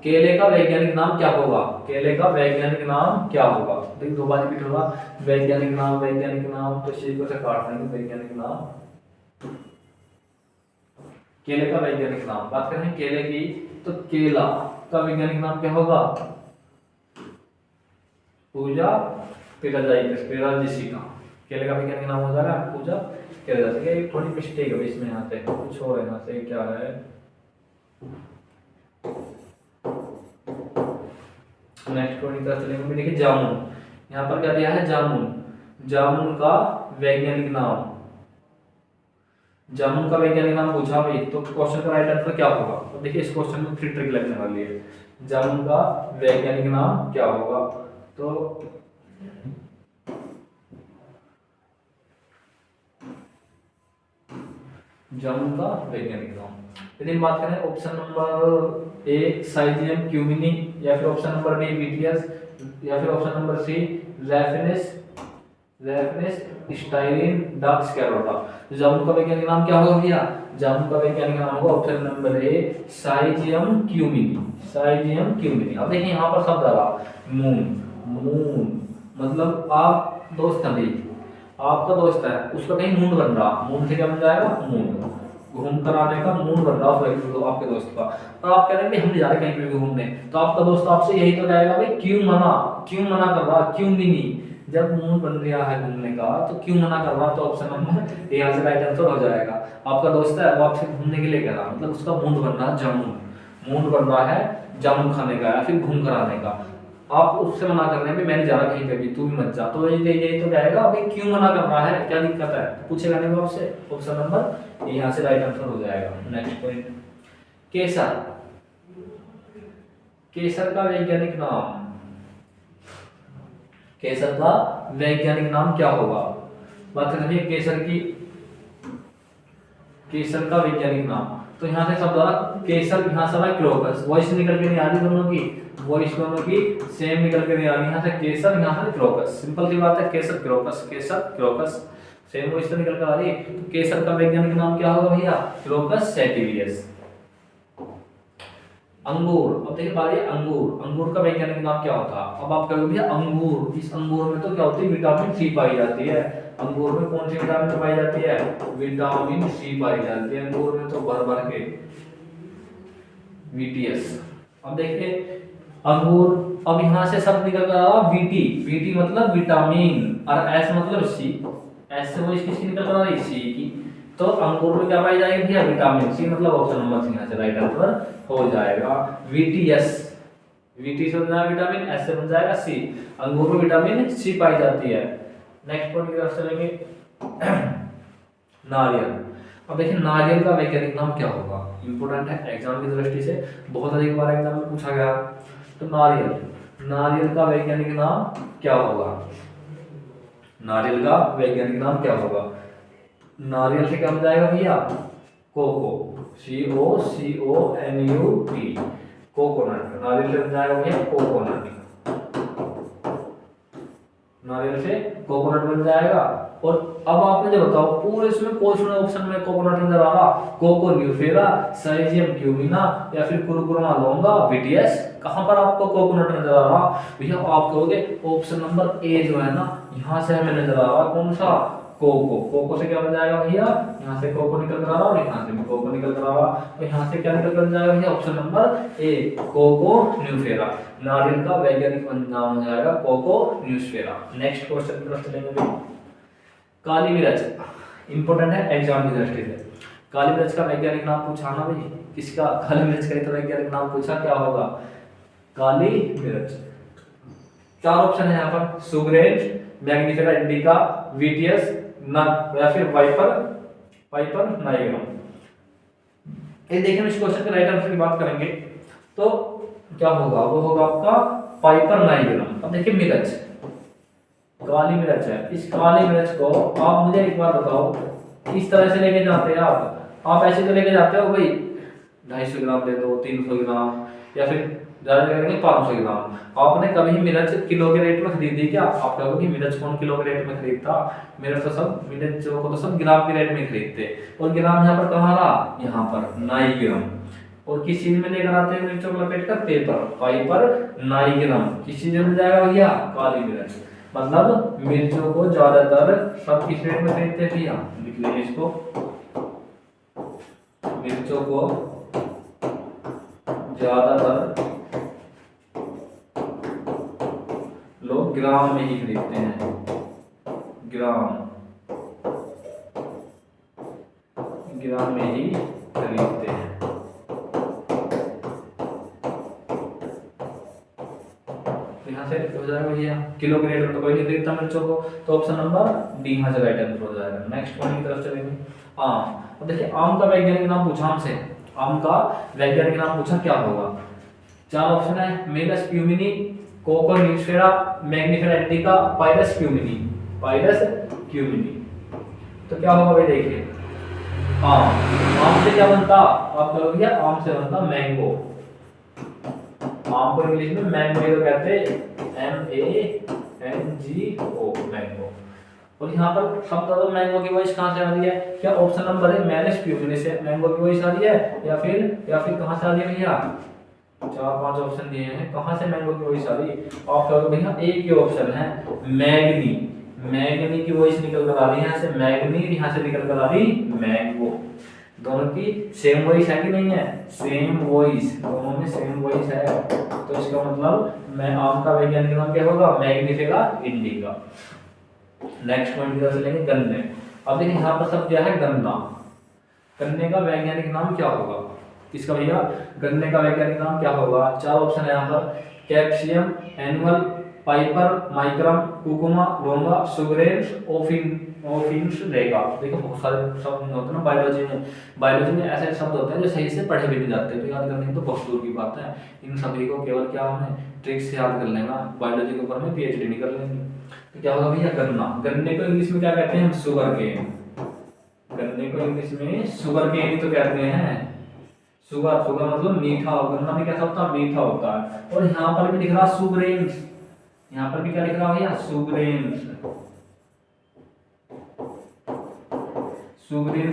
केले का वैज्ञानिक नाम क्या होगा? केले का वैज्ञानिक नाम क्या होगा? देखिए दो बार रिपीट होगा, वैज्ञानिक नाम, वैज्ञानिक नाम, तो शीट को से काट देंगे, वैज्ञानिक नाम, केले का वैज्ञानिक नाम। बात करें केले की, तो केला का वैज्ञानिक नाम क्या होगा? पूजा पेराजिसिका, केले का वैज्ञानिक नाम हो जाएगा पूजा पेराजिसिका। ये थोड़ी मिस्टेक है इसमें, यहाँ पे कुछ और है, यहाँ से क्या है, नेक्स्ट पॉइंट की तरफ चलेंगे। देखिए जामुन, यहाँ पर क्या दिया है? जामुन, जामुन का वैज्ञानिक नाम, जामुन का वैज्ञानिक नाम पूछा भाई तो क्वेश्चन का राइट आंसर क्या होगा? तो देखिए इस क्वेश्चन में 3 ट्रिक लगने वाली है। जामुन का वैज्ञानिक नाम क्या होगा? तो जामुन का वैज्ञानिक नाम, यदि बात करें ऑप्शन नंबर ए साइजियम क्यूमिनी, या फिर ऑप्शन नंबर बी विटियस, या फिर ऑप्शन नंबर सी रैफिनेस स्टाइलिन डक्स कैरोटा। जामुन का वैज्ञानिक नाम क्या होगा भैया? जामुन का वैज्ञानिक नाम होगा ऑप्शन नंबर ए साइजियम क्यूमिनी, साइजियम क्यूमिनी। अब देखिए यहाँ पर शब्द आ रहा मून, मून मतलब आप दोस्त हैं भाई, आपका दोस्त है, उसका कहीं मूड बन रहा, मूड से क्या बन जाएगा? मूड, घूम कर आने का मूड बन रहा है तो आपके दोस्त का, तो आप कह रहे हैं कि हम नहीं जा रहे कहीं पे घूमने, तो आपका दोस्त आपसे यही तो कहेगा भाई क्यों मना, क्यों मना कर रहा, क्यों भी नहीं। जब मूड बन रहा है घूमने का तो क्यों मना कर रहा, तो ऑप्शन नंबर यहाँ से राइट आंसर हो जाएगा। आपका दोस्त है वो आपसे घूमने के लिए कह रहा, मतलब उसका मूड बन रहा है जामुन, मूड बन रहा है जामुन खाने का या फिर घूम कर आने का, आप उससे मना कर रहे हैं मैं नहीं जा रहा कहीं पे भी, तू भी मत जा, तो यही तो कहेगा अभी क्यों मना कर रहा है, क्या दिक्कत है, पूछेगा नहीं वो आपसे, ऑप्शन नंबर यहाँ से राइट आंसर हो जाएगा। नेक्स्ट पॉइंट, केसर, केसर का वैज्ञानिक नाम, केसर का वैज्ञानिक नाम क्या होगा? बात करेंगे केसर की, केसर का वैज्ञानिक नाम, तो यहाँ से शब्द आ केसर, यहाँ से क्रोकस, वॉइस निकल के नहीं आ रही दोनों की, वॉइस दोनों की सेम निकल के नहीं आ रही, यहाँ से केसर, यहाँ से क्रोकस, सिंपल सी बात है, केसर क्रोकस, केसर क्रोकस, सेम वॉइस तो निकल कर आ रही है। तो केसर का वैज्ञानिक नाम क्या होगा भैया? क्रोकस सैटिवियस। अंगूर, अब देखिए बारी अंगूर, अंगूर का वैज्ञानिक नाम क्या होता है? अब आप कहोगे भैया अंगूर, इस अंगूर में तो क्या होती है? विटामिन सी पाई जाती है। अंगूर में कौन सी विटामिन पाई जाती है? विटामिन सी पाई जाती है अंगूर में, तो भर भर के वीटीएस। अब देखिए अंगूर, अब यहाँ से शब्द निकल कर आ रहा वीटी, वीटी मतलब विटामिन, और एस मतलब सी, एस से वो किसकी निकल कर आ रही? सी की, तो अंगूर में क्या पाई जाएगी भैया? विटामिन सी, मतलब ऑप्शन नंबर सी यहाँ से राइट आंसर हो जाएगा। वीटीएस, वीटी से बन जाएगा विटामिन, एस से बन जाएगा सी, अंगूर में विटामिन सी पाई जाती है। नेक्स्ट पॉइंट की तरफ चलेंगे। नारियल, अब देखिए नारियल का वैज्ञानिक नाम क्या होगा? इंपोर्टेंट है एग्जाम की दृष्टि से, बहुत अधिक बार एग्जाम में पूछा गया। तो नारियल, नारियल का वैज्ञानिक नाम क्या होगा? नारियल का वैज्ञानिक नाम क्या होगा? नारियल से क्या बन जाएगा भैया? कोको, COCONUT, कोकोनट, नारियल से बन जाएगा भैया कोकोनट, नारियल से कोकोनट बन जाएगा। और अब आप मुझे बताओ पूरे इसमें कौन सा ऑप्शन में कोकोनट नजर आ रहा? कोको न्यूफेरा, साइजियम क्यूमिना, या फिर कुरकुरमा लोंगा, वीटीएस, कहां पर आपको कोकोनट नजर आ रहा भैया? आप कहोगे ऑप्शन नंबर ए जो है ना, यहां से हमें नजर आ रहा कौन सा? कोको, कोको से क्या बन जाएगा भैया? यहाँ से कोको निकल कर आ रहा और यहाँ से भी कोको निकल कर आ रहा, तो यहाँ से क्या निकल कर जाएगा भैया? ऑप्शन नंबर ए कोको न्यूफेरा, नारियल का वैज्ञानिक नाम हो जाएगा कोको न्यूफेरा। नेक्स्ट क्वेश्चन की तरफ चलेंगे। काली मिर्च, इंपोर्टेंट है एग्जाम की दृष्टि से, काली मिर्च का वैज्ञानिक नाम पूछा ना भाई, किसका? काली मिर्च का तो वैज्ञानिक नाम पूछा, क्या होगा? काली मिर्च। 4 ऑप्शन है यहाँ पर, सुग्रेट, मैग्निफेरा इंडिका, वीटीएस, या फिर वाइपर नाइग्राम। ये देखिए इस क्वेश्चन के राइट आंसर की बात करेंगे तो क्या होगा? वो होगा आपका पाइपर नाइग्राम। अब देखिए मिर्च, काली मिर्च है, इस काली मिर्च को आप मुझे एक बार बताओ किस तरह से लेके जाते हैं आप ऐसे तो लेके जाते हो भाई 250 ग्राम दे दो, 300 ग्राम, या फिर ज़्यादा करेंगे 500 ग्राम। आपने कभी मिर्च किलो के रेट में खरीदी क्या? आप कहोगे कि मिर्च कौन किलो के रेट में खरीदता, मिर्च तो सब मिर्चों को तो सब ग्राम के रेट में खरीदते। और ग्राम यहाँ पर कहाँ रहा? यहाँ पर नाइग्राम। और किस चीज में लेकर आते हैं मिर्चों को लपेट कर? पेपर, फाइबर, नाइग्राम। किस चीज में मिल जाएगा भैया? काली मिर्च। मतलब मिर्चों को ज्यादातर सब किस रेट में खरीदते हैं भैया? लिख लीजिए इसको, मिर्चों को ज्यादातर लोग ग्राम में ही खरीदते हैं, ग्राम में ही खरीदते हैं। यहाँ से हो जाएगा भैया, किलो के रेट में तो कोई नहीं खरीदता मिर्चों को, तो ऑप्शन नंबर डी यहाँ से राइट आंसर हो जाएगा। नेक्स्ट पॉइंट की तरफ चलेंगे। आम। अब देखिए आम का वैज्ञानिक नाम पूछा हमसे, आम का वैज्ञानिक नाम पूछा, क्या होगा? 4 ऑप्शन है, मेलस प्यूमिनी, कोकोनिफेरा, मैग्निफेरा इंडिका, पाइरस क्यूमिनी। तो क्या होगा भाई? देखिए आम से क्या बनता? आप कहोगे आम से बनता मैंगो। आम को इंग्लिश में मैंगो तो कहते हैं, MANGO, मैंगो। और यहाँ पर शब्द तो मैंगो की वॉइस कहाँ से आ रही है? क्या ऑप्शन नंबर है मेलस प्यूमिनी से मैंगो की वॉइस आ रही है, या फिर कहाँ से आ रही है भैया? 4-5 ऑप्शन दिए हैं, कहाँ से मैंगो की वॉइस आ रही है? आप कहोगे भैया एक ही ऑप्शन है, मैग्नी की वॉइस निकल कर आ रही है यहाँ से, मैग्नी, यहाँ से निकल कर आ रही मैंगो। दोनों की सेम वॉइस है कि नहीं है? सेम वॉइस, दोनों में सेम वॉइस है। तो इसका मतलब मैं आम का वैज्ञानिक नाम क्या होगा? Mangifera indica. नेक्स्ट पॉइंट की तरफ चलेंगे, गन्ने। अब देखिए यहाँ पर सब क्या है? गन्ना। गन्ने का वैज्ञानिक नाम क्या होगा? इसका भैया गन्ने का वैज्ञानिक नाम क्या होगा? 4 ऑप्शन है यहाँ पर, कैप्सियम, एनुअल, पाइपर, माइक्रम, कुकुमा, लोंगा, सुग्रेन्स, ओफिन्स रहेगा। देखो बहुत सारे शब्द होते हैं ना बायोलॉजी में ऐसे शब्द होते हैं जो सही से पढ़े भी नहीं जाते, तो याद करने की तो बहुत दूर की बात है। इन सभी को केवल क्या हमें ट्रिक से याद कर लेना, बायोलॉजी के ऊपर में PhD नहीं कर लेंगे। तो क्या होगा भैया? गन्ना। गन्ने को इंग्लिश में क्या कहते हैं? Sugar cane. गन्ने को इंग्लिश में शुगर केन ही तो कहते हैं। शुगर मतलब मीठा, गन्ना भी कैसा होता है? मीठा होता है। और यहाँ पर भी लिख रहा सुग्रेन्स, यहाँ पर भी क्या लिख रहा है भैया? सुग्रेन्स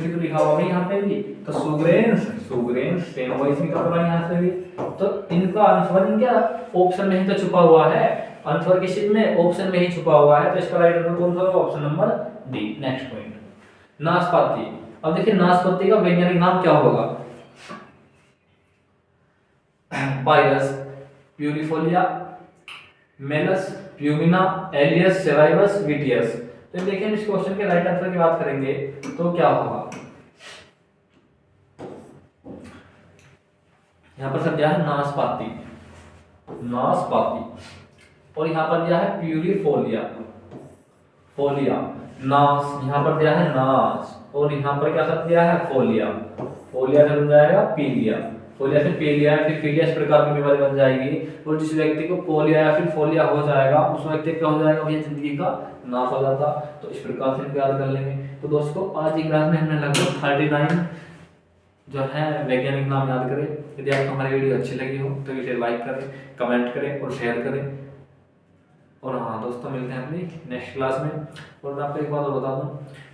तो लिखा हुआ है यहाँ पे भी, तो सुग्रेन्स सेम वॉइस निकल रहा है यहाँ से भी। तो इनका आंसर क्या ऑप्शन में ही तो छुपा हुआ है, आंसर किस चीज में? ऑप्शन में ही छुपा हुआ है। तो इसका राइट आंसर कौन सा होगा? Option number D. Next point, नाशपाती। अब देखिए नाशपाती का वैज्ञानिक नाम क्या होगा? पाइरस, प्यूरिफोलिया, मेलस, प्यूमिना, एलियस, सेराइवस, विटियस। तो देखिए इस क्वेश्चन के राइट आंसर की बात करेंगे तो क्या होगा? यहाँ पर सब क्या है? नाशपाती, और यहाँ पर दिया है प्यूरिफोलिया, नाश, यहाँ पर दिया है नाश, और यहाँ पर क्या सब दिया है? फोलिया से बन जाएगा पीलिया, से पीलिया, फिर पीलिया इस प्रकार की बीमारी बन जाएगी। और जिस व्यक्ति को पोलिया या फिर फोलिया हो जाएगा उस व्यक्ति क्या हो जाएगा भैया? जिंदगी का नाश हो जाता। तो इस प्रकार से याद कर लेंगे। तो दोस्तों आज की क्लास में हमने लगभग 39 जो है वैज्ञानिक नाम याद करें। यदि आपको हमारी वीडियो अच्छी लगी हो तो इसे लाइक करें, कमेंट करें और शेयर करें। और हाँ दोस्तों, मिलते हैं अपनी नेक्स्ट क्लास में। और मैं आपको एक बात और बता दूं,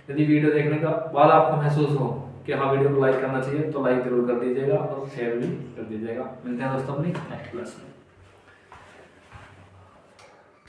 यदि वीडियो देखने का बाद आपको महसूस हो कि हाँ वीडियो को लाइक करना चाहिए तो लाइक जरूर कर दीजिएगा और शेयर भी कर दीजिएगा। मिलते हैं दोस्तों अपनी नेक्स्ट क्लास में।